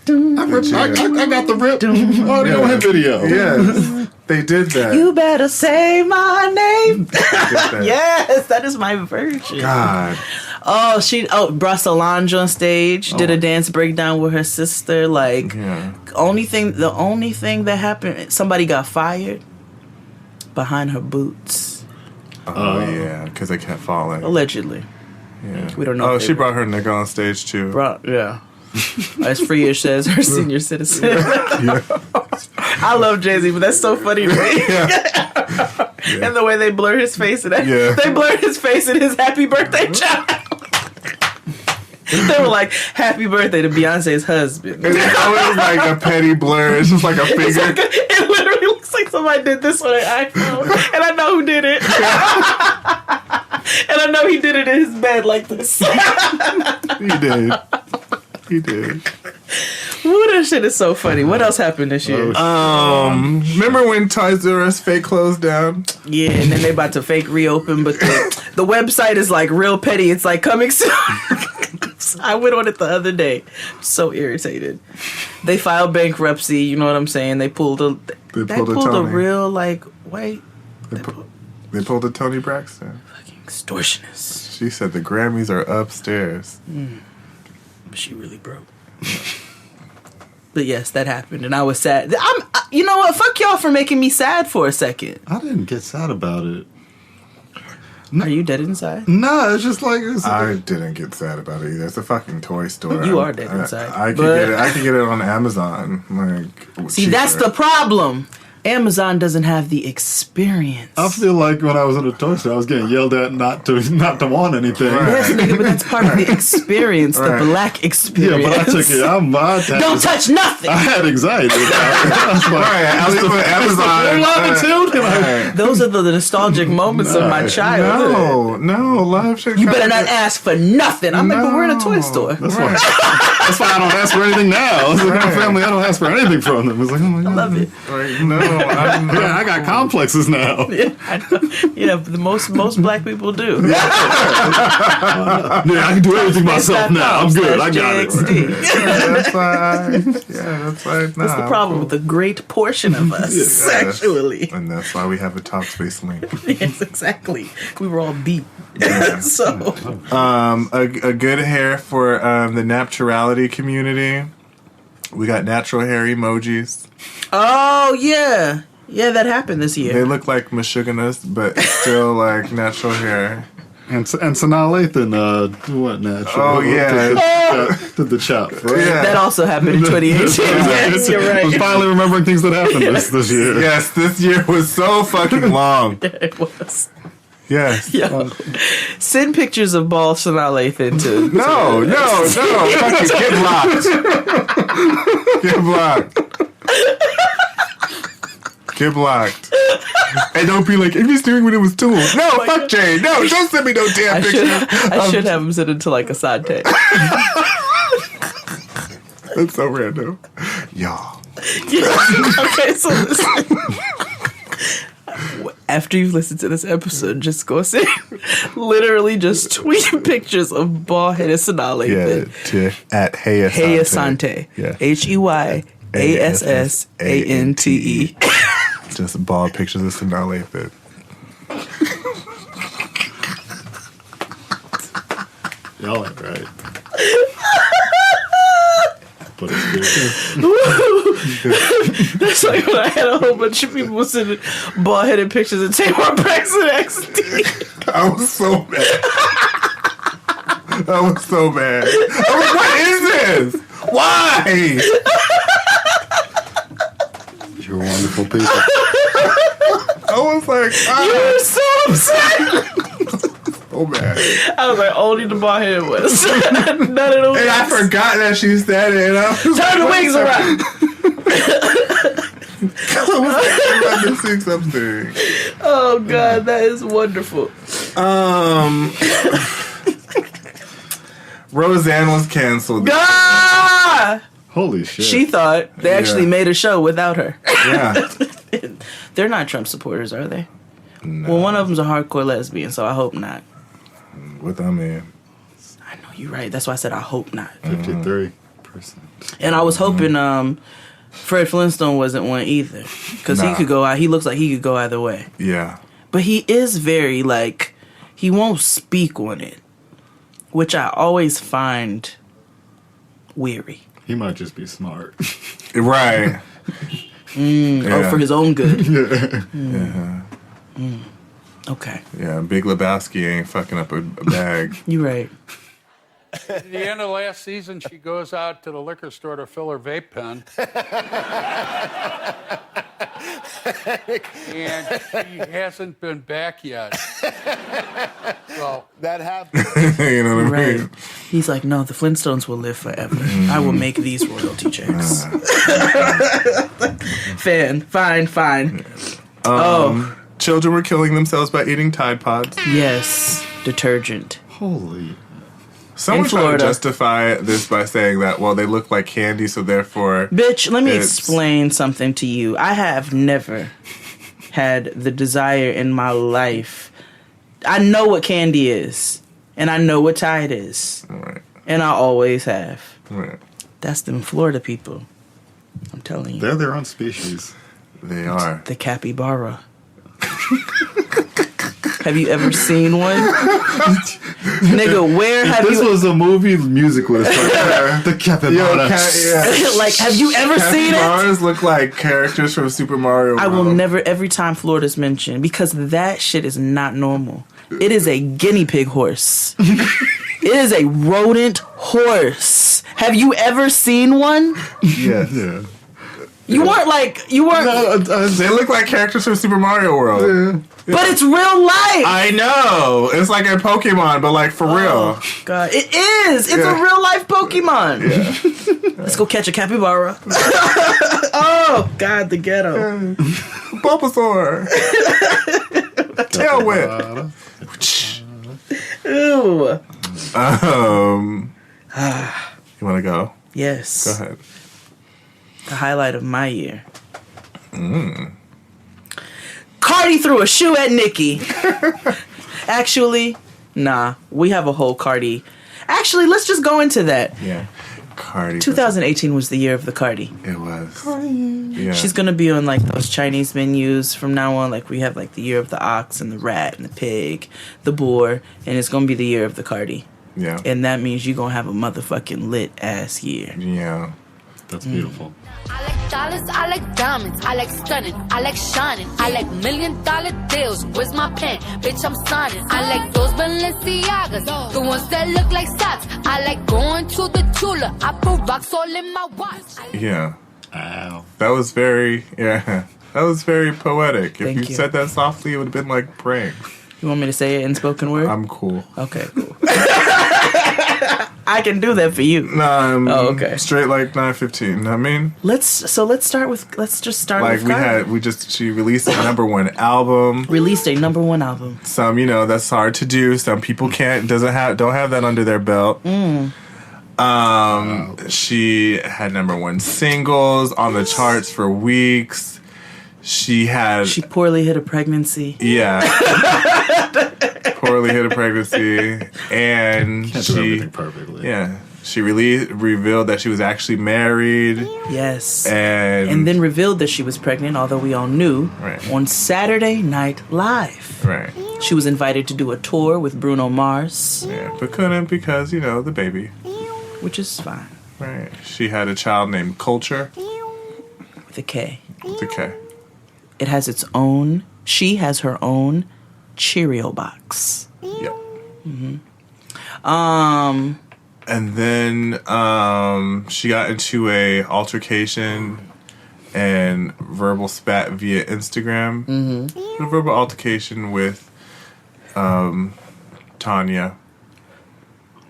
F: I got the rip audio hit video.
K: Yes. They did that.
G: You better say my name.
K: that.
G: Yes, that is my version.
K: God.
G: Oh, brought Solange on stage, did a dance breakdown with her sister. Like, the only thing that happened, somebody got fired behind her boots.
K: Oh, yeah, because they kept falling.
G: Allegedly.
K: Yeah.
G: We don't know.
K: Oh,
G: if
K: she
G: they
K: brought her nigga on stage, too.
G: yeah. As Freya says, her senior citizen. I love Jay-Z, but that's so funny to me. And the way they blur his face, they blurred his face in his happy birthday child. They were like, happy birthday to Beyonce's husband.
K: And it's always like a petty blur. It's just like a finger.
G: It literally looks like somebody did this on an iPhone. And I know who did it. And I know he did it in his bed like this.
K: He did.
G: Ooh, that shit is so funny. What else happened this year?
K: Remember when Toys R Us fake closed down?
G: Yeah, and then they about to fake reopen, but the website is like real petty. It's like coming soon. I went on it the other day. So irritated. They filed bankruptcy. You know what I'm saying? They pulled a real wait.
K: They pulled a Tony Braxton.
G: Fucking extortionist.
K: She said the Grammys are upstairs.
G: But she really broke. But yes, that happened, and I was sad. You know what? Fuck y'all for making me sad for a second.
F: I didn't get sad about it.
G: Are you dead inside?
F: No, it's just like
K: I didn't get sad about it either. It's a fucking toy store.
G: You are dead inside.
K: I could get it on Amazon. Like,
G: see, that's the problem. Amazon doesn't have the experience.
F: I feel like when I was in a toy store, I was getting yelled at not to want anything.
G: Yes, nigga, but that's part of the experience, the black experience.
F: Yeah, but I took it.
G: Don't touch nothing.
F: I had anxiety.
G: Those are the nostalgic moments of my childhood.
K: No, live shit.
G: You better not ask for nothing. I'm like, but we're in a toy store.
F: That's why I don't ask for anything now. It's like my family, I don't ask for anything from them. It's like, oh my God.
G: I love it.
K: Right, no.
F: I got complexes now.
G: Yeah, I know. Yeah, the most black people do.
F: Yeah, I can do everything myself now. I'm good. I got it.
K: That's why. That's why.
G: That's the problem with a great portion of us, actually.
K: And that's why we have a Talkspace link.
G: Yes, exactly. We were all beat. So,
K: a good hair for the naturality community. We got natural hair emojis.
G: Oh yeah, that happened this year.
K: They look like Meshuggahs, but still like natural hair.
F: And Sanaa Lathan, what natural?
K: Oh yeah,
F: did the chop. Right?
K: Yeah.
G: That also happened in 2018. Yes, you're right.
F: I'm finally remembering things that happened this year.
K: Yes, this year was so fucking long.
G: It was.
K: Yes.
G: Yo, send pictures of bald Sanaa Lathan to.
K: No. Fucking get blocked. Get blocked. And don't be like, if he's doing when it was Tool. No, fuck Jay. No, don't send me no damn picture.
G: I should have him send it to like Asante.
K: That's so random. Y'all.
G: Okay, so listen. After you've listened to this episode, just go see. Literally just tweet pictures of bald-headed Sanaa Lathan.
K: Yeah, at Hey
G: Asante.
K: Yeah.
G: HEYASSANTE.
K: Just bald pictures of Sanaa Lathan.
F: Y'all ain't right. But it's good.
G: That's like when I had a whole bunch of people sending bald-headed pictures of Tamar Braxton XD.
K: I was so mad. I was like, what is this? Why?
F: You're wonderful people.
K: I was like,
G: you were so upset.
F: so bad.
G: I was like, only the bald head was. None of the wigs.
K: And I forgot that she said it. And I was
G: Turn the wigs around.
K: I was missing something.
G: Oh God, that is wonderful.
K: Roseanne was canceled.
G: Ah!
F: Holy shit.
G: She thought they actually made a show without her.
K: Yeah.
G: They're not Trump supporters, are they?
K: No.
G: Well, one of them's a hardcore lesbian, so I hope not.
K: What that mean?
G: I know you're right. That's why I said I hope not.
F: 53%.
G: And I was hoping Fred Flintstone wasn't one either, because he could go out. He looks like he could go either way.
K: Yeah.
G: But he is very he won't speak on it, which I always find weary.
F: He might just be smart.
K: Right.
G: Oh, for his own good.
K: Yeah.
G: Okay.
K: Yeah, Big Lebowski ain't fucking up a bag.
G: You right.
Q: At the end of last season, she goes out to the liquor store to fill her vape pen. And she hasn't been back yet. So that happened.
K: You know what I mean?
G: He's like, no, the Flintstones will live forever. I will make these royalty checks. Fine.
K: Children were killing themselves by eating Tide Pods.
G: Yes, detergent.
F: Holy.
K: Someone tried to justify this by saying that, well, they look like candy, so therefore...
G: Bitch, let me explain something to you. I have never had the desire in my life. I know what candy is, and I know what Tide is.
K: Right.
G: And I always have.
K: Right.
G: That's them Florida people. I'm telling you.
F: They're their own species.
K: They are.
G: The capybara. Have you ever seen one? Nigga, where have
F: This
G: you...
F: was a movie, music would have started. The capybara.
G: Like, have you ever seen it?
K: Capybaras look like characters from Super Mario Bros.
G: I will never, every time Florida's mentioned, because that shit is not normal. It is a guinea pig horse. It is a rodent horse. Have you ever seen one?
K: Yes.
F: Yeah.
G: You weren't.
K: They look like characters from Super Mario World.
F: Yeah.
G: But it's real life.
K: I know. It's like a Pokemon, but like for real.
G: God, it is. It's a real life Pokemon.
K: Yeah.
G: Let's go catch a capybara. Oh God, the ghetto.
K: Bulbasaur. Tail whip.
G: Ew.
K: You want to go?
G: Yes.
K: Go ahead.
G: The highlight of my year. Cardi threw a shoe at Nicki. Actually, nah. We have a whole Cardi. Actually, let's just go into that.
K: Yeah. Cardi.
G: 2018 was the year of the Cardi.
K: It was.
G: Cardi.
K: Yeah.
G: She's gonna be on like those Chinese menus from now on. Like we have like the year of the ox and the rat and the pig, the boar, and it's gonna be the year of the Cardi.
K: Yeah.
G: And that means you're gonna have a motherfucking lit ass year.
K: Yeah.
F: That's beautiful.
R: I like dollars, I like diamonds, I like stunning, I like shining, I like $1 million deals. Where's my pen? Bitch, I'm signing. I like those Balenciagas, the ones that look like socks. I like going to the Tula. I put rocks all in my watch.
K: Yeah.
F: Ow.
K: That was very, That was very poetic.
G: Thank
K: If you
G: you.
K: said that softly, it would have been like praying.
G: You want me to say it in spoken word?
K: I'm cool.
G: Okay, cool. I can do that for you.
K: Nah, I'm
G: okay.
K: straight like 9:15. I mean,
G: Let's just start with
K: like
G: Cardi.
K: she released a #1 album.
G: Released a #1 album.
K: Some, that's hard to do. Some people don't have that under their belt. She had #1 singles on the charts for weeks. She
G: poorly hit a pregnancy.
K: Yeah. Poorly hit a pregnancy, and
F: Can't do everything perfectly.
K: Yeah, she revealed that she was actually married.
G: Yes,
K: and
G: then revealed that she was pregnant, although we all knew.
K: Right.
G: On Saturday Night Live.
K: Right.
G: She was invited to do a tour with Bruno Mars.
K: Yeah, but couldn't because the baby.
G: Which is fine.
K: Right. She had a child named Culture.
G: With a K.
K: With a K.
G: It has its own. She has her own Cheerio box.
K: Yep.
G: Mm-hmm.
K: And then she got into a altercation and verbal spat via Instagram.
G: Mm-hmm.
K: A verbal altercation with Tom Tanya.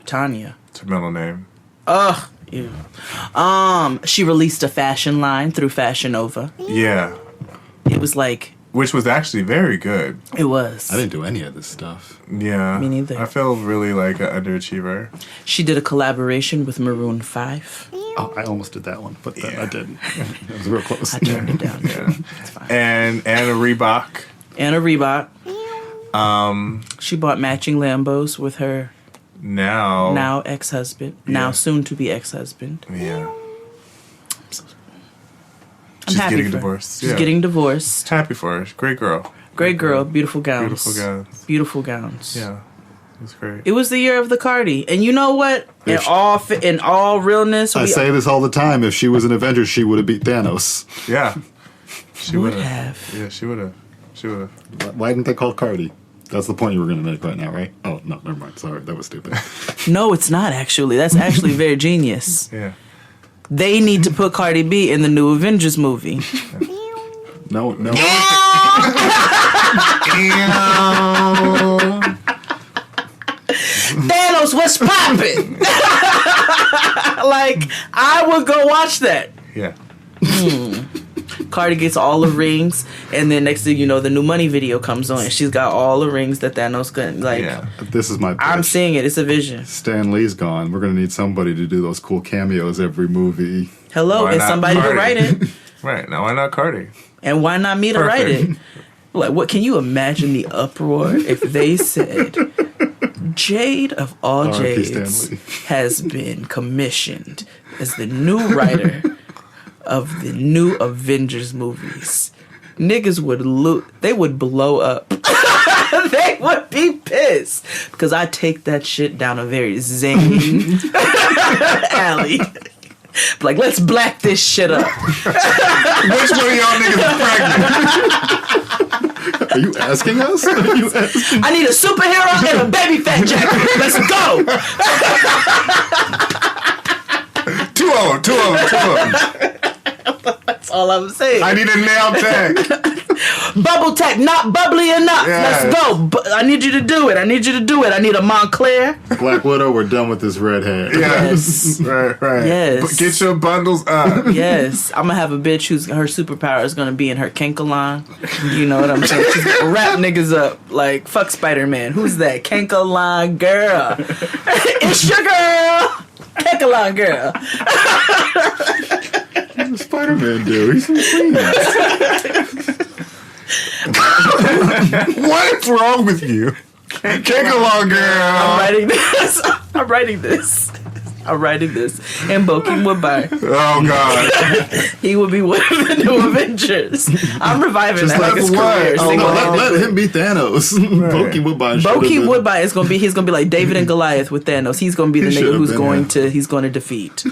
G: Tanya.
K: It's her middle name.
G: Ugh. Ew. She released a fashion line through Fashion Nova.
K: Yeah.
G: It was like...
K: Which was actually very good.
G: It was.
F: I didn't do any of this stuff.
K: Yeah.
G: Me neither.
K: I feel really like an underachiever.
G: She did a collaboration with Maroon 5.
F: Oh, I almost did that one, but then I didn't. It was real close.
G: I turned it down.
K: Yeah.
G: It's fine.
K: And a Reebok.
G: She bought matching Lambos with her now ex-husband, now soon to be ex-husband.
K: Yeah.
G: She's
K: getting divorced.
G: She's getting divorced.
K: Happy for her. Great girl.
G: Great girl. Beautiful gowns.
K: Beautiful gowns.
G: Beautiful gowns.
K: Yeah. It was great.
G: It was the year of the Cardi. And you know what? In all realness,
F: I say this all the time. If she was an Avenger, she would have beat Thanos.
K: Yeah. She
G: would
K: have.
G: have.
K: Yeah, she would have. She would have.
F: Why didn't they call Cardi? That's the point you were going to make right now, right? Oh, no, never mind. Sorry, that was stupid.
G: No, it's not actually. That's actually very genius.
K: Yeah.
G: They need to put Cardi B in the new Avengers movie.
F: No.
G: Thanos, what's poppin'? Like, I would go watch that.
K: Yeah.
G: Cardi gets all the rings, and then next thing you know, the new Money video comes on, and she's got all the rings that Thanos couldn't. Like,
F: yeah. This is my pitch.
G: I'm seeing it. It's a vision.
F: Stan Lee's gone. We're going to need somebody to do those cool cameos every movie.
G: Hello, and somebody to write it.
K: Right. Now, why not Cardi?
G: And why not me to write it? Like, what can you imagine the uproar if they said Jade of all Jades has been commissioned as the new writer of the new Avengers movies? Niggas would they would blow up. They would be pissed because I take that shit down a very zany alley. Like, let's black this shit up.
K: Which one of y'all niggas is pregnant?
F: Are you asking us?
G: I need a superhero and a baby fat jacket. Let's go.
K: Two of them.
G: That's all I'm saying.
K: I need a nail tag.
G: Bubble tech, not bubbly enough.
K: Yes.
G: Let's go. I need you to do it. I need a Montclair.
F: Black Widow, we're done with this red hair.
K: Yes. Right.
G: Yes.
K: But get your bundles up.
G: Yes. I'm going to have a bitch whose her superpower is going to be in her Kenkalon. You know what I'm saying? She's going to wrap niggas up like, fuck Spider-Man. Who's that? Kenkalon girl. It's your girl. Kenkalon girl.
F: What does Spider-Man do? He's from Queens.
K: What's wrong with you? Kick along, girl.
G: I'm writing this. And Bokeem Woodbine.
K: Oh, God.
G: He would be one of the new Avengers. I'm reviving that like his career.
F: Let him be Thanos. Right. Bokeem
G: Woodbine is going to be, he's going to be like David and Goliath with Thanos. He's going to be the nigga who's going to defeat.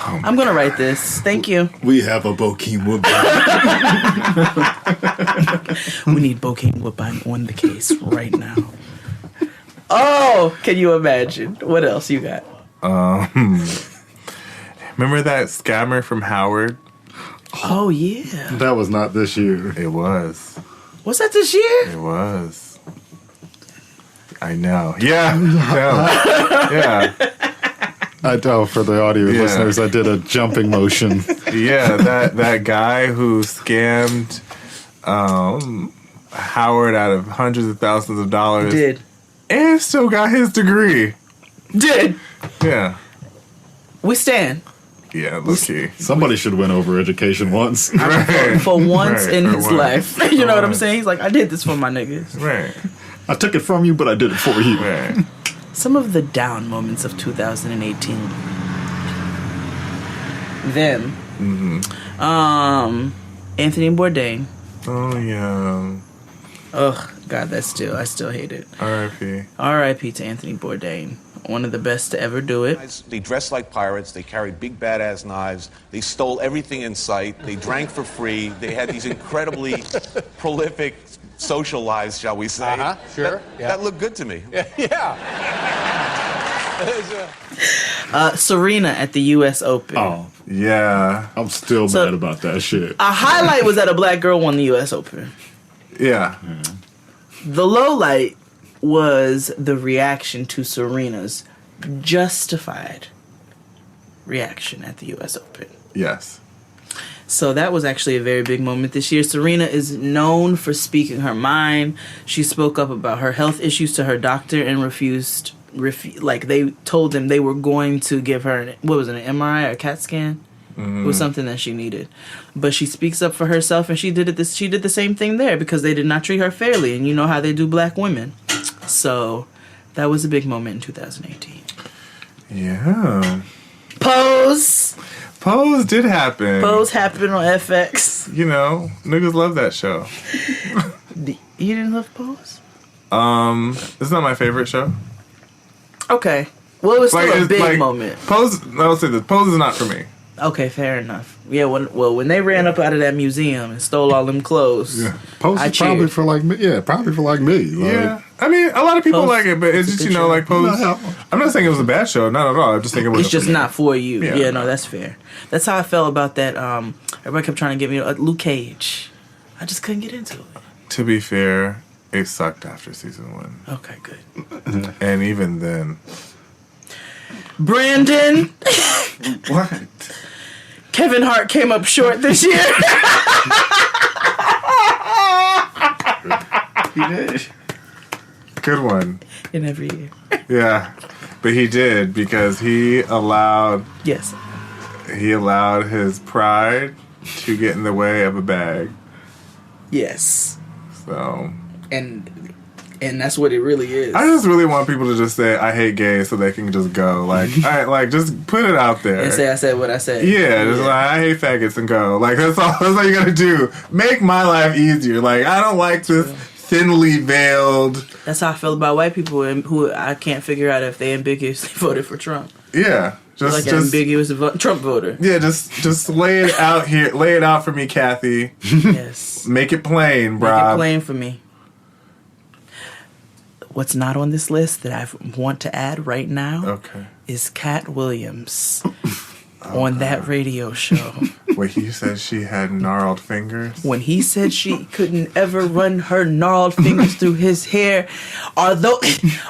G: I'm going to write this. Thank you.
F: We have a Bokeem Woodbine.
G: We need Bokeem Woodbine on the case right now. Oh, can you imagine? What else you got?
K: Remember that scammer from Howard?
G: Oh, yeah.
F: That was not this year.
K: It was.
G: Was that this year?
K: It was. I know. Yeah. Yeah.
F: I know, for the audio listeners, I did a jumping motion.
K: Yeah, that guy who scammed Howard out of hundreds of thousands of dollars.
G: Did.
K: And still got his degree.
G: Did.
K: Yeah.
G: We stand.
K: Yeah, low-key.
F: Somebody should win over education once.
K: Right.
G: For once in his life. You know what I'm
K: once.
G: saying? He's like, I did this for my niggas.
K: Right.
F: I took it from you, but I did it for you.
K: Right.
G: Some of the down moments of 2018. Them.
K: Mm-hmm.
G: Anthony Bourdain.
K: Oh, yeah.
G: Ugh, God, I still hate it.
K: R.I.P.
G: R.I.P. to Anthony Bourdain. One of the best to ever do it.
S: They dressed like pirates. They carried big badass knives. They stole everything in sight. They drank for free. They had these incredibly prolific social lives, shall we say.
Q: Sure.
S: That looked good to me.
Q: Yeah.
G: Serena at the U.S. Open.
F: Oh,
K: yeah.
F: I'm still mad about that shit.
G: A highlight was that a black girl won the U.S. Open.
K: Yeah.
G: The low light was the reaction to Serena's justified reaction at the U.S. Open.
K: Yes.
G: So that was actually a very big moment this year. Serena is known for speaking her mind. She spoke up about her health issues to her doctor and refused. Like they told them they were going to give her an MRI or a CAT scan. It was something that she needed, but she speaks up for herself, and she did it. She did the same thing there because they did not treat her fairly, and you know how they do black women. So that was a big moment in 2018.
K: Yeah.
G: Pose
K: did happen.
G: Pose happened on FX.
K: You know, niggas love that show.
G: You didn't love Pose?
K: It's not my favorite show.
G: Okay. Well, it was still a big moment.
K: Pose. I'll say this. Pose is not for me.
G: Okay, fair enough. Yeah, when they ran up out of that museum and stole all them clothes,
F: Pose is probably for like me. Yeah, probably for like me.
K: Yeah, I mean, a lot of people like it, but it's just like Pose. I'm not saying it was a bad show, not at all. I just think it was.
G: It's just not for you. Yeah, no, that's fair. That's how I felt about that. Everybody kept trying to get me Luke Cage. I just couldn't get into it.
K: To be fair, it sucked after season 1.
G: Okay, good.
K: And even then,
G: Brandon.
K: What?
G: Kevin Hart came up short this year.
K: He did. Good one.
G: In every year.
K: Yeah, but he did because he allowed his pride to get in the way of a bag.
G: Yes.
K: So.
G: And that's what it really is.
K: I just really want people to just say, I hate gays, so they can just go. Like, just put it out there.
G: And say I said what I said.
K: Yeah, just like, I hate faggots and go. Like, that's all you gotta do. Make my life easier. Like, I don't like this thinly veiled.
G: That's how I feel about white people who I can't figure out if they ambiguously voted for Trump.
K: Yeah. Just
G: an ambiguous Trump voter.
K: Yeah, just lay it out here. Lay it out for me, Kathy.
G: Yes.
K: Make it plain, bro.
G: Make it plain for me. What's not on this list that I want to add right now is Cat Williams on that radio show.
K: Where he said she had gnarled fingers.
G: When he said she couldn't ever run her gnarled fingers through his hair, are the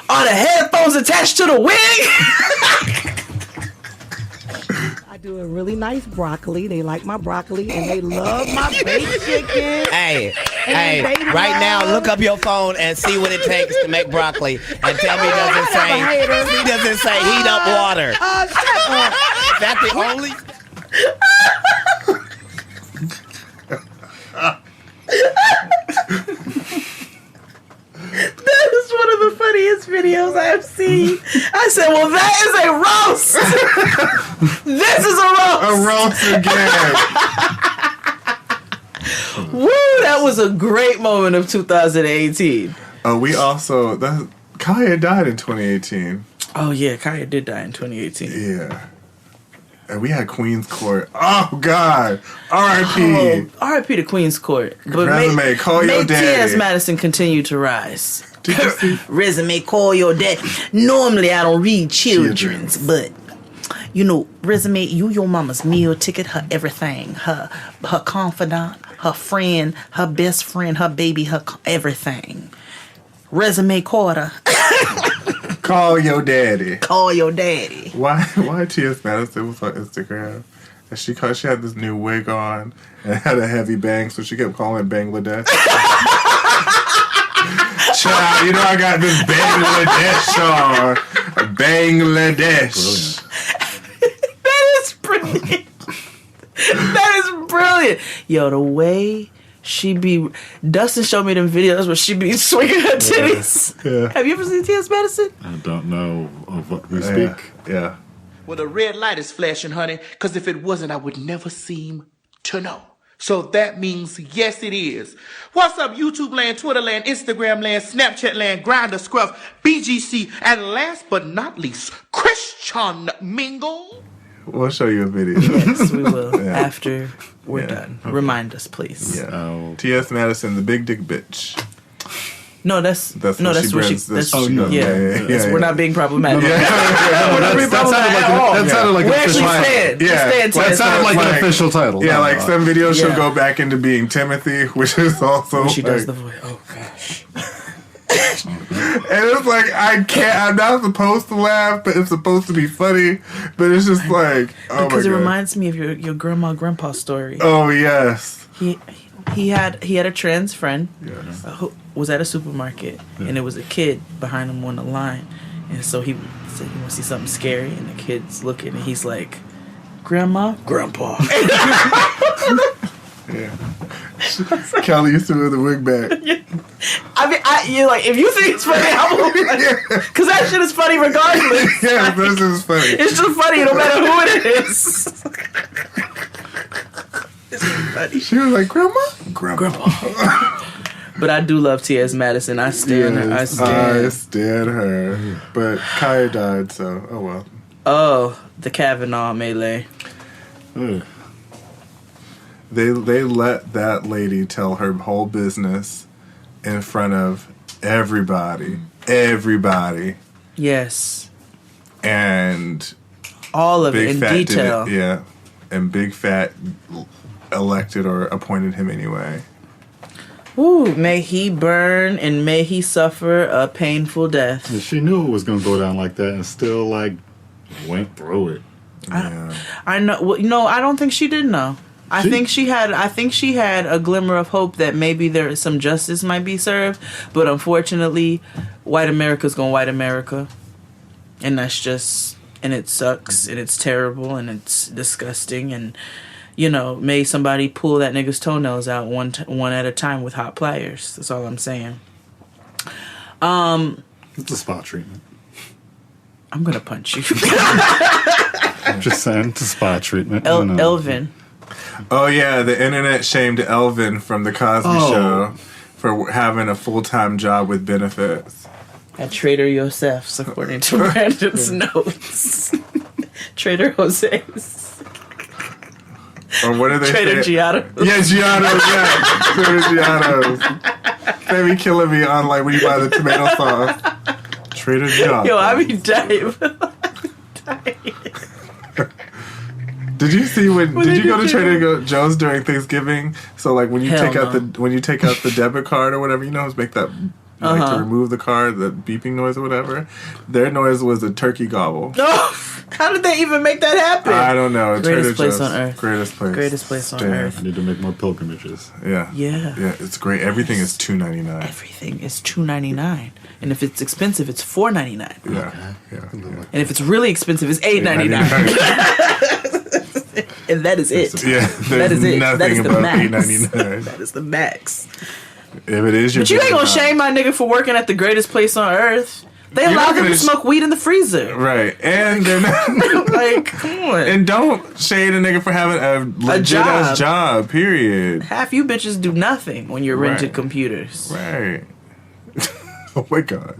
G: headphones attached to the wig?
T: I do a really nice broccoli. They like my broccoli and they love my baked chicken.
U: Hey, right now, look up your phone and see what it takes to make broccoli, and tell me does it say heat up water?
T: Shut up.
U: Is that the only?
G: That is one of the funniest videos I have seen. I said, well, that is a roast. This is a roast.
K: A roast again.
G: Woo, that was a great moment of 2018.
K: We also, Kaya died in 2018.
G: Oh, yeah, Kaya did die in 2018.
K: Yeah. And we had Queen's Court. Oh, God. R.I.P.
G: Oh, R.I.P. to Queen's Court. But
K: Resume, call your daddy.
G: T.S. Madison continue to rise.
K: Did you see?
G: Resume, call your daddy. Normally, I don't read children's, but, Resume, you your mama's meal ticket, her everything. Her confidant, her friend, her best friend, her baby, her everything. Resume Carter.
K: Call your daddy.
G: Call your daddy.
K: Why T.S. Madison was on Instagram? And she had this new wig on and had a heavy bang, so she kept calling it Bangladesh. Child, I got this Bangladesh on. Bangladesh.
G: That is brilliant. That is brilliant. Yo, the way she be... Dustin showed me them videos where she be swinging her titties.
F: Yeah.
G: Have you ever seen T.S. Madison?
F: I don't know of what we speak.
K: Yeah.
V: Well, the red light is flashing, honey, because if it wasn't, I would never seem to know. So that means yes, it is. What's up, YouTube land, Twitter land, Instagram land, Snapchat land, Grindr, Scruff, BGC, and last but not least, Christian Mingle.
K: We'll show you a video.
G: Yes, we will. After we're done. Okay. Remind us, please.
K: Yeah. T.S. Madison, the big dick bitch.
G: No, that's what she brings. We're not being problematic.
F: That sounded like an official title.
K: That
F: sounded like an official title.
K: Yeah, like some videos she'll go back into being Timothy, which is also
G: when she does the voice. Oh gosh.
K: it's like I can't. I'm not supposed to laugh, but it's supposed to be funny. But it's just like
G: because it reminds me of your grandma grandpa story.
K: Oh yes.
G: He had a trans friend who was at a supermarket, and there was a kid behind him on the line, and so he said he want to see something scary, and the kid's looking, and he's like, "Grandma, grandpa."
K: Yeah. Kelly used to wear the wig back.
G: I mean, you're like, if you think it's funny, I will be like, because that shit is funny regardless.
K: Yeah, this is funny.
G: It's just funny no matter who it is. It's funny.
K: She was like, Grandma.
G: But I do love T.S. Madison. I stand her. I
K: stand her. But Kaya died, so oh well.
G: Oh, the Kavanaugh melee.
K: They let that lady tell her whole business in front of everybody. Everybody.
G: Yes.
K: And
G: all of it in detail.
K: Yeah. And Big Fat elected or appointed him anyway.
G: Ooh, may he burn and may he suffer a painful death.
F: Yeah, she knew it was going to go down like that and still like went through it.
K: Yeah.
G: I know. Well, no, I don't think she did know. I think she had a glimmer of hope that maybe there some justice might be served, but unfortunately, white America's gonna white America, and that's just, and it sucks and it's terrible and it's disgusting, and may somebody pull that nigga's toenails out one at a time with hot pliers. That's all I'm saying.
F: It's a spot treatment.
G: I'm gonna punch you.
F: I'm just saying, it's a spot treatment.
G: Elvin.
K: Oh yeah, the internet shamed Elvin from the Cosby Show for having a full-time job with benefits.
G: At Trader Joseph's, according to Brandon's notes. Trader Jose's.
K: Or what are they
G: Trader Giotto's.
K: Yeah, Giotto's, yeah. Trader Giotto's. They be killing me on like when you buy the tomato sauce. Trader Giotto's.
G: Yo, I be dying.
K: Did you see did you go to Trader Joe's during Thanksgiving? So like when you take out the debit card or whatever, who's make that to remove the card, the beeping noise or whatever. Their noise was a turkey gobble.
G: No, how did they even make that happen?
K: I don't know.
G: Greatest place on earth.
K: Greatest place on earth.
F: I need to make more pilgrimages.
K: Yeah. It's great. Everything is $2.99.
G: Everything is $2.99, and if it's expensive, it's $4.99.
K: Yeah.
G: And if it's really expensive, it's $8.99. And that is it.
K: Yeah,
G: that is it. That is the max.
K: $8.99.
G: That is the max.
K: If it is your,
G: but you ain't gonna shame my nigga for working at the greatest place on earth. They allow them to smoke weed in the freezer.
K: Right. And they're not
G: like, come on.
K: And don't shade a nigga for having a legit ass job, period.
G: Half you bitches do nothing when you're rented computers.
K: Right. Oh my God.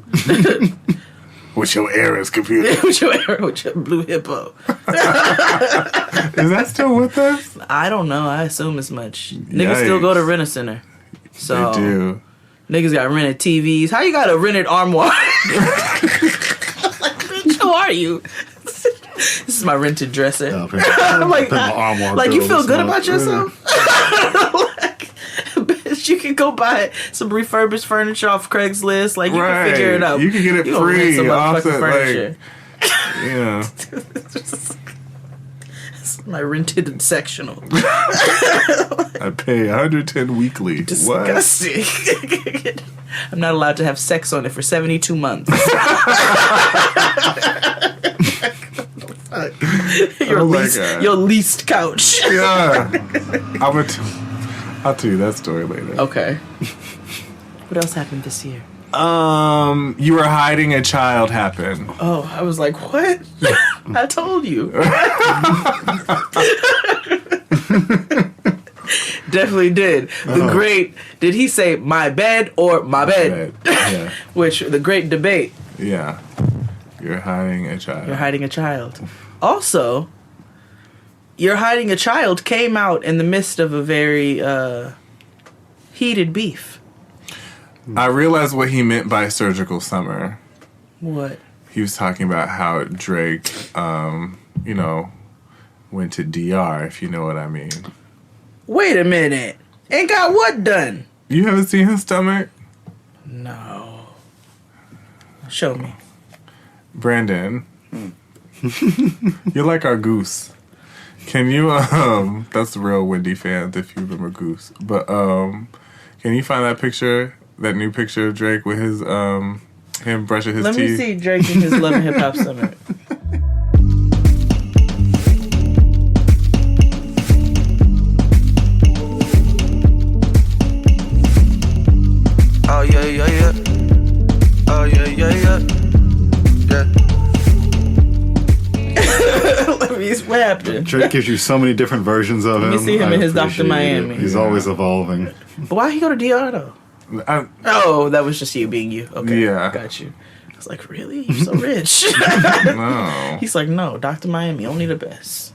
K: With your Ares computer.
G: with your Blue Hippo.
K: Is that still with us?
G: I don't know. I assume as much. Niggas still go to Rent-A-Center. So
K: they do.
G: Niggas got rented TVs. How you got a rented armoire? Like, bitch, who are you? This is my rented dresser. I'm like you feel good about yourself? Like, bitch, you can go buy some refurbished furniture off Craigslist. Like, you can figure it out.
K: You can get it free. Some furniture. Yeah.
G: My rented sectional.
K: I pay $110 weekly.
G: Disgusting. What? I'm not allowed to have sex on it for 72 months. Your leased couch.
K: Yeah. I'll tell you that story later.
G: Okay. What else happened this year?
K: You were hiding a child happened.
G: Oh, I was like, what? I told you. Definitely did. Did he say my bed or my bed?
K: Yeah.
G: Which, the great debate.
K: Yeah. You're hiding a child.
G: Also, You're Hiding a Child came out in the midst of a very heated beef.
K: I realized what he meant by surgical summer.
G: What?
K: He was talking about how Drake, went to DR, if you know what I mean.
G: Wait a minute. Ain't got what done?
K: You haven't seen his stomach?
G: No. Show me.
K: Brandon. You're like our Goose. Can you that's the real Wendy fans if you remember Goose. But can you find that picture, that new picture of Drake with his him brushing his teeth?
G: Let me see Drake in his Love and Hip Hop Summit.
E: Oh yeah, yeah, yeah. Oh yeah, yeah, yeah.
G: Let me see what happened.
F: Drake gives you so many different versions of him.
G: Let me see him in his Dr. Miami.
F: He's always evolving.
G: But why he go to DR though? Oh, that was just you being you. Okay,
K: Yeah.
G: got you. I was like, really? You're so rich.
K: No.
G: He's like, no, Dr. Miami, only the best.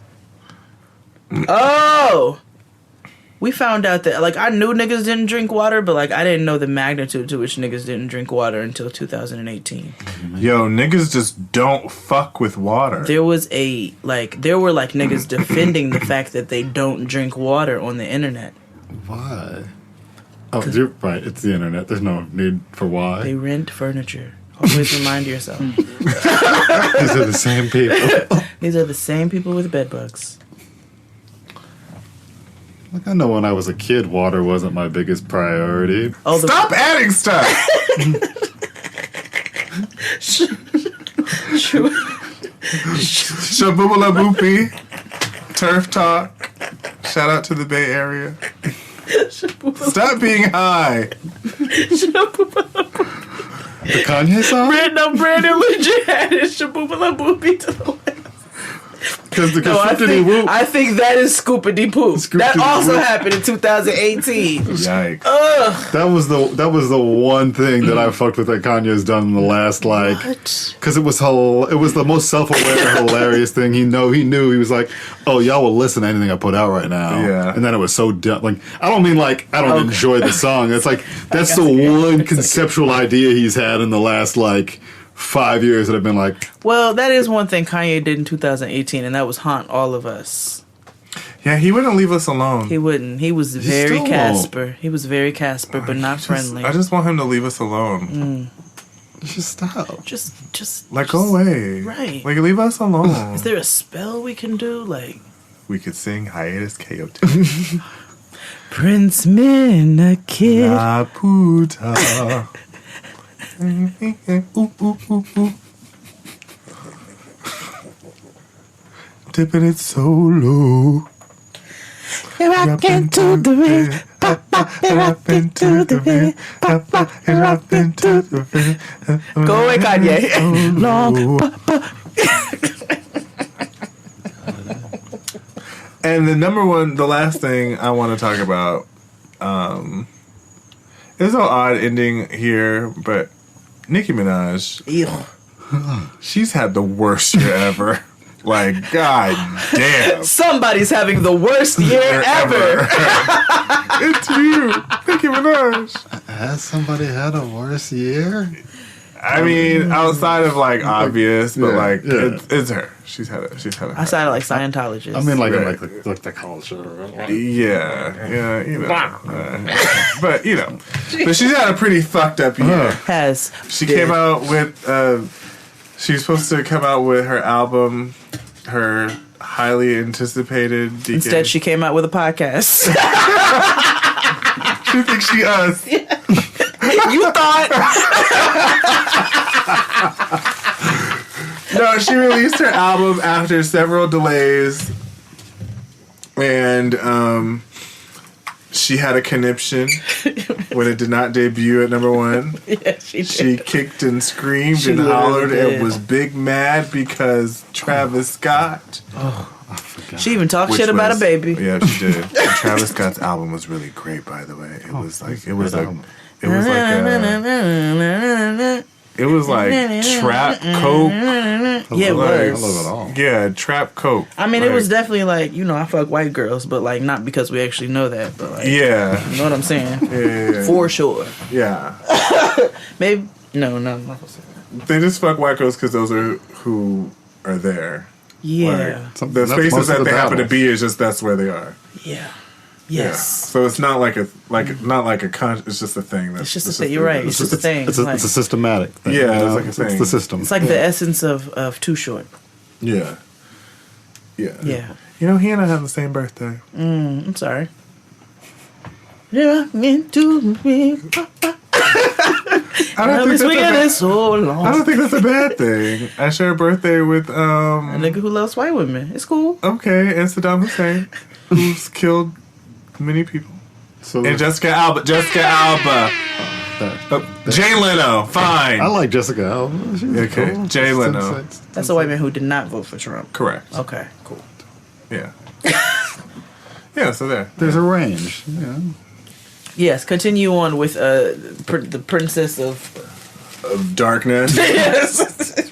G: Oh! We found out that, like, I knew niggas didn't drink water, but, like, I didn't know the magnitude to which niggas didn't drink water until 2018.
K: Yo, niggas just don't fuck with water.
G: There were niggas defending the fact that they don't drink water on the internet.
F: Why? Oh, you're right. It's the internet. There's no need for why.
G: They rent furniture. Always remind yourself.
F: These are the same people.
G: These are the same people with bed bugs.
F: Like, I know when I was a kid, water wasn't my biggest priority.
G: Oh,
K: Stop adding stuff! Shaboobala boopy. Turf Talk. Shout out to the Bay Area. Stop being high.
F: The Kanye song?
G: Brandon legit had his Shaboobala boopy to the left.
F: Because
G: I think that is Scoopity Poop. That also happened in 2018.
K: Yikes.
G: Ugh.
F: That was the one thing that I fucked with that Kanye's done in the last, like, because it was the most self-aware, hilarious thing. He knew he was like, oh, y'all will listen to anything I put out right now.
K: Yeah.
F: And then it was so dumb. Like, I don't mean like I don't enjoy the song. It's like that's the one conceptual idea he's had in the last like 5 years that I've been like.
G: Well, that is one thing Kanye did in 2018, and that was haunt all of us.
K: Yeah, he wouldn't leave us alone.
G: He wouldn't. He was very Casper. He was very Casper, but not friendly.
K: I just want him to leave us alone.
F: Just stop.
G: Just
K: like, go away.
G: Right.
K: Like, leave us alone.
G: Is there a spell we can do? Like,
K: we could sing Hiatus Coyote.
G: Prince Minna Kid.
K: La puta. Ooh, ooh, ooh, ooh. Dipping it so low.
N: Rock into the ring, papa, rock into the ring, papa, rock into the ring.
G: Go away, Kanye.
N: Long, papa.
K: And the last thing I want to talk about, it's an odd ending here, but Nicki Minaj, she's had the worst year ever. Like, god damn.
G: Somebody's having the worst year ever.
K: It's you, Nicki Minaj.
F: Has somebody had a worse year?
K: I mean, outside of like obvious, but like it's her. She's had a.
G: I sounded like Scientologist.
F: I mean, like
K: Right.
F: like the culture.
K: Yeah, you know. But you know, but she's had a pretty fucked up year. She came out with. She was supposed to come out with her album, her highly anticipated. DK.
G: Instead, she came out with a podcast.
K: She thinks she us.
G: You thought.
K: No, she released her album after several delays, and she had a conniption when it did not debut at number one.
G: Yeah, she did.
K: She kicked and screamed
G: She
K: and
G: literally
K: hollered
G: did.
K: and was big mad because Travis Scott.
G: She even talked
K: which
G: shit about
K: was-
G: a baby.
K: Yeah, she did. And Travis Scott's album was really great, by the way. It was like trap coke.
G: Yeah, it
K: Like,
G: was.
K: Yeah, trap coke.
G: I mean,
K: Like,
G: it was definitely like, you know, I fuck white girls, but like not because we actually know that, but like,
K: Yeah.
G: you know what I'm saying?
K: Yeah.
G: For sure.
K: Yeah.
G: Maybe no, I'm not gonna say that.
K: They just fuck white girls because those are who are there.
G: Yeah.
K: Like, the spaces that they happen to be is just that's where they are.
G: Yeah. Yes.
K: Yeah. So it's not like a it's just a thing.
G: It's just a thing. You're right. It's just a thing.
F: It's a systematic thing.
K: Yeah, it's like a thing.
F: It's the system.
G: It's like the essence of Too Short.
K: Yeah. Yeah.
G: Yeah.
K: You know, he and I have the same birthday.
G: I'm sorry. Yeah, meant to be.
K: I don't think that's a bad thing. I share a birthday with
G: a nigga who loves white women. It's cool.
K: Okay, and Saddam Hussein, who's killed many people. And Jessica Alba. Jay Leno. Fine.
F: I like Jessica Alba. She's
K: okay.
F: cool.
K: Jay Leno.
G: That's a white man who did not vote for Trump.
K: Correct.
G: Okay. Cool.
K: Yeah. Yeah. So
F: there's a range. Yeah.
G: Yes, continue on with the princess of
K: darkness.
G: Yes.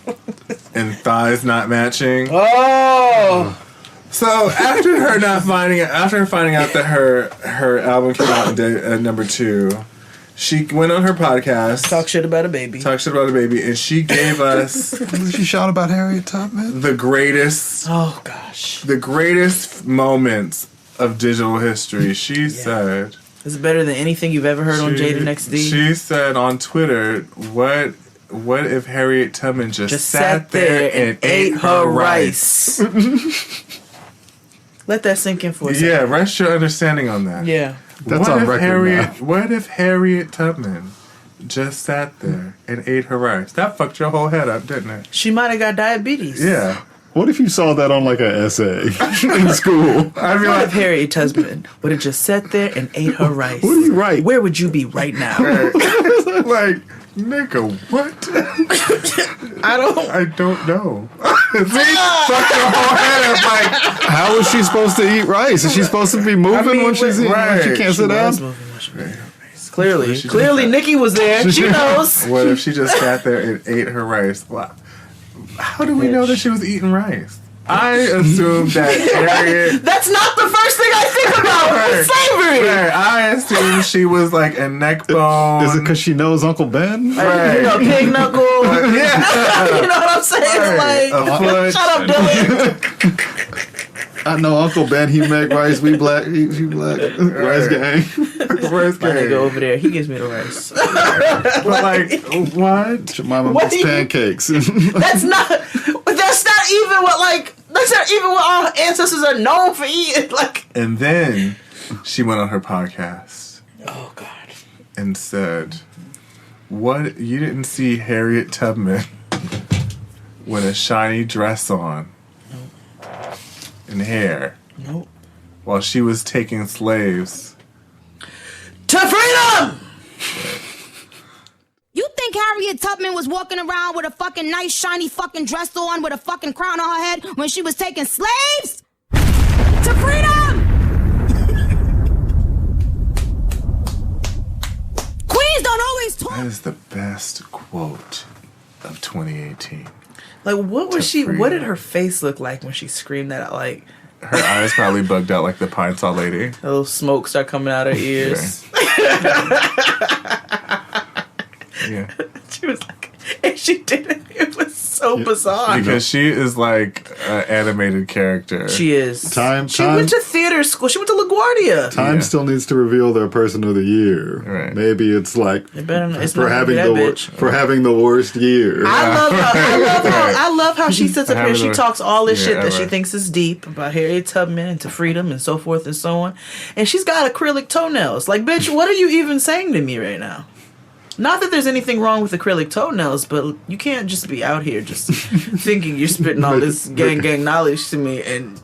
K: And thighs not matching.
G: Oh.
K: So after finding out that her album came out at number 2, she went on her podcast,
G: talk shit about a baby,
K: and she gave us.
F: She shot about Harriet Tubman.
K: The greatest.
G: Oh gosh.
K: The greatest moments of digital history. She said.
G: It's better than anything you've ever heard on Jada XD.
K: She said on Twitter, what if Harriet Tubman just sat there and ate her rice?
G: Let that sink in for a second.
K: Yeah, rest your understanding on that.
G: Yeah.
F: That's on record now.
K: What if Harriet Tubman just sat there and ate her rice? That fucked your whole head up, didn't it?
G: She might have got diabetes.
K: Yeah.
F: What if you saw that on like an essay in school?
G: What if Harriet Tubman would have just sat there and ate her rice?
F: What do you write?
G: Where would you be right now?
K: Like, nigga, what?
G: I
K: don't know. See? Fuck your whole head up. Like,
F: how is she supposed to eat rice? Is she supposed to be moving when she's eating?
K: Right.
F: She can't sit down?
G: Clearly, Nikki was there. She knows.
K: What if she just sat there and ate her rice? Wow. How do we know that she was eating rice? I assumed that Harriet.
G: That's not the first thing I think about. It's savory.
K: Right. I assumed she was like a neck bone.
F: Is it because she knows Uncle Ben?
K: Right.
G: You know, pig knuckle.
K: Yeah.
G: You know what I'm saying?
K: Right.
G: Like, shut up, Dillon.
F: I know Uncle Ben. He make rice. We black. He black. Rice gang.
K: Rice
G: My
K: gang.
G: nigga over there, he gives me the rice.
K: But like, what?
F: Your mama
G: What
F: makes
G: do you-
F: pancakes.
G: That's not even what our ancestors are known for eating. Like,
K: And then she went on her podcast.
G: oh God.
K: And said, "What? You didn't see Harriet Tubman with a shiny dress on and hair
G: Nope.
K: while she was taking slaves."
G: To freedom!
A: You think Harriet Tubman was walking around with a fucking nice, shiny fucking dress on with a fucking crown on her head when she was taking slaves? To freedom! Queens don't always talk.
K: That is the best quote of 2018.
G: Like, what was
K: To
G: she?
K: freedom.
G: What did her face look like when she screamed that out? Like,
K: Her eyes probably bugged out like the Pine Sol lady.
G: a little smoke start coming out her ears.
K: Yeah.
G: She was like, and she did it. It was so bizarre.
K: Because she is like an animated character.
G: She is.
F: Time.
G: She went to theater school. She went to LaGuardia.
F: Time still needs to reveal their person of the year.
K: Right.
F: Maybe it's like
G: It better not- it's
F: for
G: not gonna
F: having
G: be
F: the
G: that bitch.
F: for having the worst year.
G: I love how she sits up here and she talks all this shit that she
K: right.
G: thinks is deep about Harriet Tubman and to freedom and so forth and so on. And she's got acrylic toenails. Like, bitch, what are you even saying to me right now? Not that there's anything wrong with acrylic toenails, but you can't just be out here just thinking you're spitting all this gang knowledge to me and,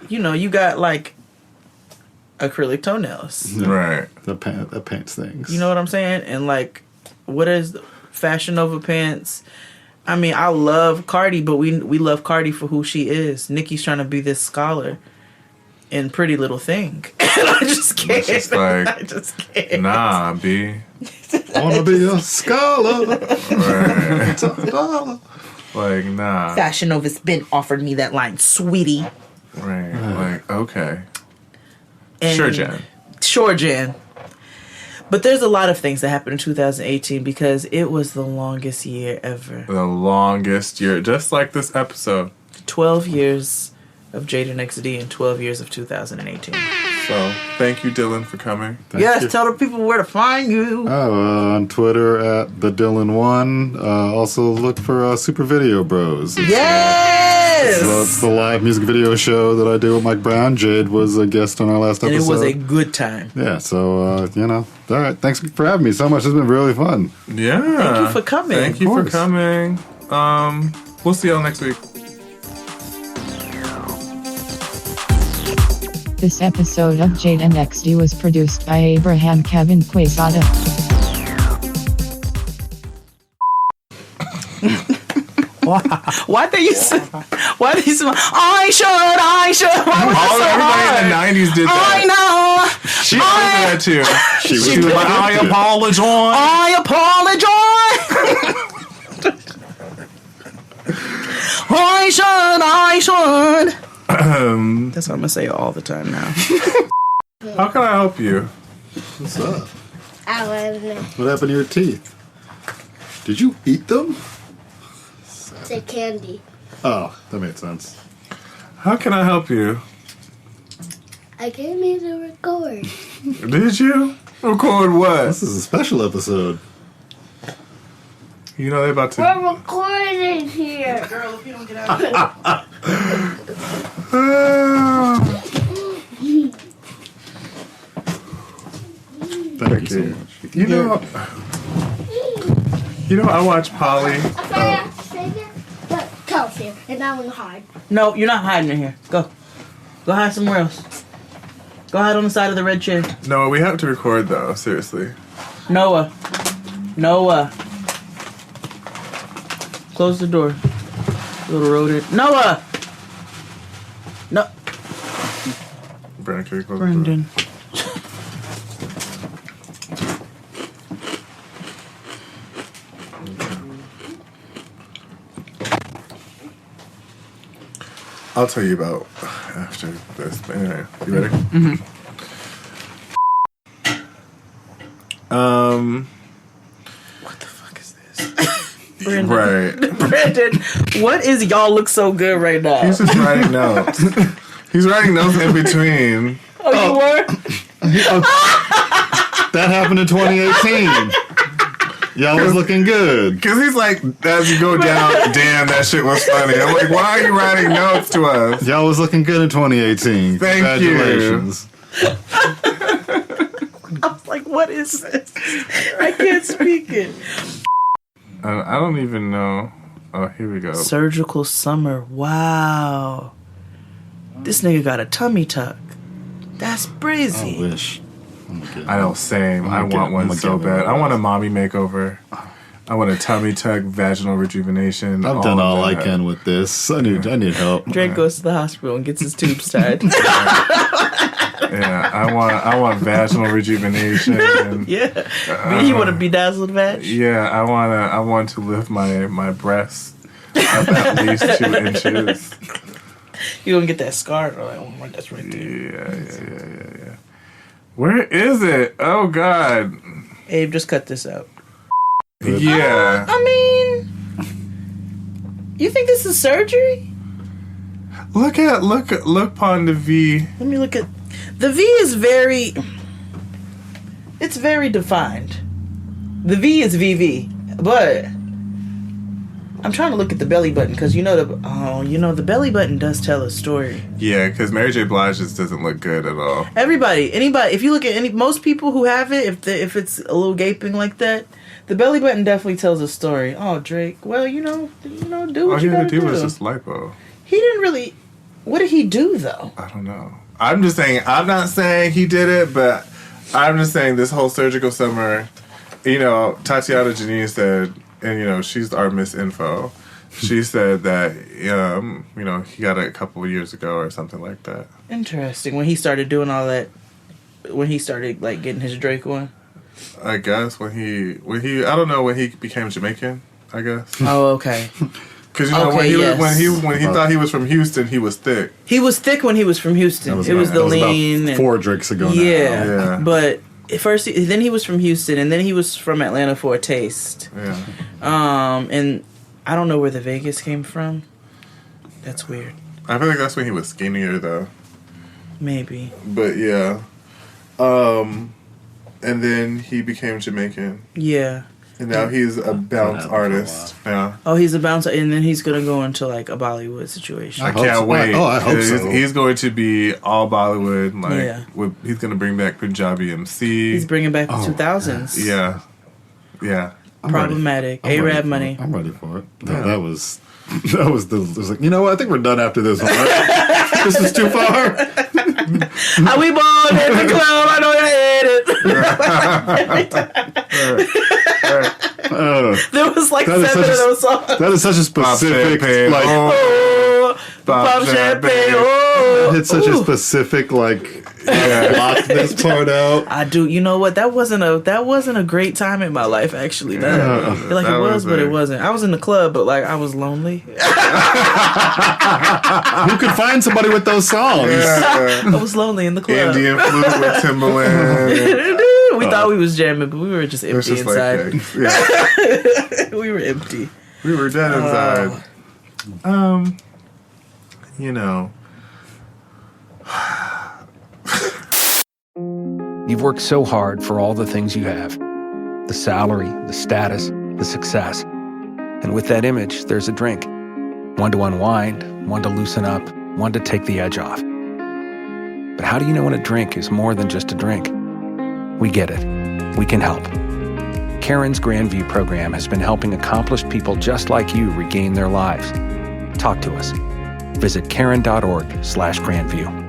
G: you know, you got like acrylic toenails.
K: Right.
F: That paints things.
G: You know what I'm saying? And like, what is Fashion Nova pants? I mean, I love Cardi, but we love Cardi for who she is. Nicki's trying to be this scholar in Pretty Little Thing. And I just can't.
K: It's just like,
G: I just can't.
K: nah, B.
F: I want to be a scholar.
K: Right. Like, nah.
G: Fashion Nova's been offered me that line, sweetie.
K: Right. Like, okay.
G: And
K: Sure, Jen.
G: Sure, Jen. But there's a lot of things that happened in 2018 because it was the longest year ever.
K: The longest year. Just like this episode.
G: 12 years of Jada XD and 12 years of 2018.
K: So, thank you, Dillon, for coming.
G: Yes, tell the people where to find you.
F: On Twitter at the Dillon1. Also look for Super Video Bros.
G: Yes!
F: So it's the live music video show that I do with Mike Brown. Jade was a guest on our last episode.
G: And it was a good time.
F: Yeah, so, all right. Thanks for having me so much. It's been really fun.
K: Yeah.
G: Thank you for coming.
K: Thank you for coming. We'll see y'all next week.
B: This episode of Jade and XD was produced by Abraham Kevin Quezada.
G: Why they used to? I should.
K: Everybody in the 90s did that.
G: I know.
K: She did that too.
F: She was
K: like, I apologize.
G: I should. That's what I'm gonna say all the time now.
K: How can I help you?
F: What's up?
M: I don't know.
F: What happened to your teeth? Did you eat them?
M: It's a candy.
F: Oh, that made sense.
K: How can I help you?
M: I came here to record.
K: Did you? Record what?
F: This is a special episode.
K: You know they're about to...
M: We're recording here.
G: Girl, if you don't get out of here.
F: Thank you.
K: You know, I watch Polly.
M: But Kel's here, and now we're hide.
G: No, you're not hiding in here. Go hide somewhere else. Go hide on the side of the red chair.
K: No, we have to record though. Seriously.
G: Noah. Close the door. Little rodent. Noah! No.
K: Brandon, can you close
G: Brendan.
K: I'll tell you about after this. But anyway, you ready?
G: Mm-hmm. What the fuck is this? Brandon.
K: Right.
G: Brandon, what is y'all look so good right now?
K: He's just writing notes. He's writing notes in between.
G: Oh, you were?
F: That happened in 2018. Y'all was looking good.
K: Because he's like, as you go down, damn, that shit was funny. I'm like, why are you writing notes to us?
F: Y'all was looking good in 2018.
K: Thank you.
F: Congratulations.
G: I was like, what is this? I can't speak it.
K: I don't even know. Oh, here we go.
G: Surgical summer. Wow. This nigga got a tummy tuck. That's crazy.
F: I wish.
K: I know, same. I want one so bad. I want a mommy makeover. I want a tummy tuck, vaginal rejuvenation.
F: I've done all I can with this. I need help.
G: Drake goes to the hospital and gets his tubes tied.
K: Yeah, I want vaginal rejuvenation.
G: Yeah. You want to bedazzled vag?
K: Yeah, I want to lift my breasts up at least 2 inches.
G: You gonna get that scar? Oh, that's right there.
K: Yeah. Where is it? Oh God.
G: Abe, just cut this out.
K: Yeah.
G: I mean, you think this is surgery?
K: Look upon the V.
G: Let me look at the V. Is very. It's very defined. The V is VV, but I'm trying to look at the belly button because the belly button does tell a story.
K: Yeah, because Mary J. Blige just doesn't look good at all.
G: Anybody, if you look at most people who have it, if it's a little gaping like that, the belly button definitely tells a story. Oh, Drake, well, do what you gotta do.
K: All he had to do was just lipo.
G: He didn't really. What did he do though?
K: I don't know. I'm just saying. I'm not saying he did it, but I'm just saying this whole surgical summer. Tatiana Janine said, and she's our Miss Info. She said that he got it a couple of years ago or something like that.
G: Interesting. When he started doing all that, when he started like getting his Drake on.
K: I guess when he I don't know, when he became Jamaican, I guess.
G: Oh, okay.
K: Because when he thought he was from Houston, he was thick.
G: He was thick when he was from Houston. It was the lean.
F: About 4 drinks ago.
G: Yeah. But first, then he was from Houston, and then he was from Atlanta for a taste.
K: Yeah.
G: And I don't know where the Vegas came from. That's weird.
K: I feel like that's when he was skinnier, though.
G: Maybe.
K: But yeah. And then he became Jamaican.
G: Yeah.
K: And now he's a bounce artist. Yeah.
G: Oh, he's a bouncer, and then he's gonna go into like a Bollywood situation.
K: I can't wait.
F: I hope so.
K: He's going to be all Bollywood. Like,
G: Yeah.
K: He's going to bring back Punjabi MC.
G: He's bringing back the 2000s.
K: Yeah. Yeah.
G: Problematic. A-Rab money.
F: I'm ready for it. That was like, you know what? I think we're done after this one. Right? This is too far.
G: Are we born in the club? I know you hate it. There was like 7 of those songs.
F: That is such a specific, like,
G: Pop champagne.
F: it's such a specific, like, block this part out.
G: I do. You know what? That wasn't a great time in my life. Actually, like it was, but it wasn't. I was in the club, but like I was lonely.
F: Who could find somebody with those songs?
G: I was lonely in the club.
K: Indian flute with Timberland.
G: We thought we was jamming, but we were just empty inside. We were empty.
K: We were dead inside. You know.
C: You've worked so hard for all the things you have. The salary, the status, the success. And with that image, there's a drink. One to unwind, one to loosen up, one to take the edge off. But how do you know when a drink is more than just a drink? We get it. We can help. Karen's Grandview program has been helping accomplished people just like you regain their lives. Talk to us. Visit karen.org/Grandview.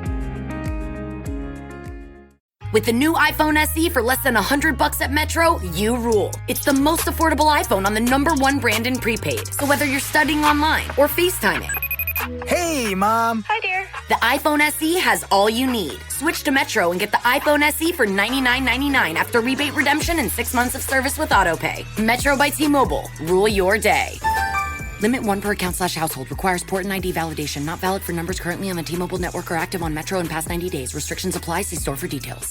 D: With the new iPhone SE for less than $100 at Metro, you rule. It's the most affordable iPhone on the #1 brand in prepaid. So whether you're studying online or FaceTiming.
W: Hey, Mom.
D: Hi, dear. The iPhone SE has all you need. Switch to Metro and get the iPhone SE for $99.99 after rebate redemption and 6 months of service with AutoPay. Metro by T-Mobile. Rule your day. Limit 1 per account/household. Requires port and ID validation. Not valid for numbers currently on the T-Mobile network or active on Metro in past 90 days. Restrictions apply. See store for details.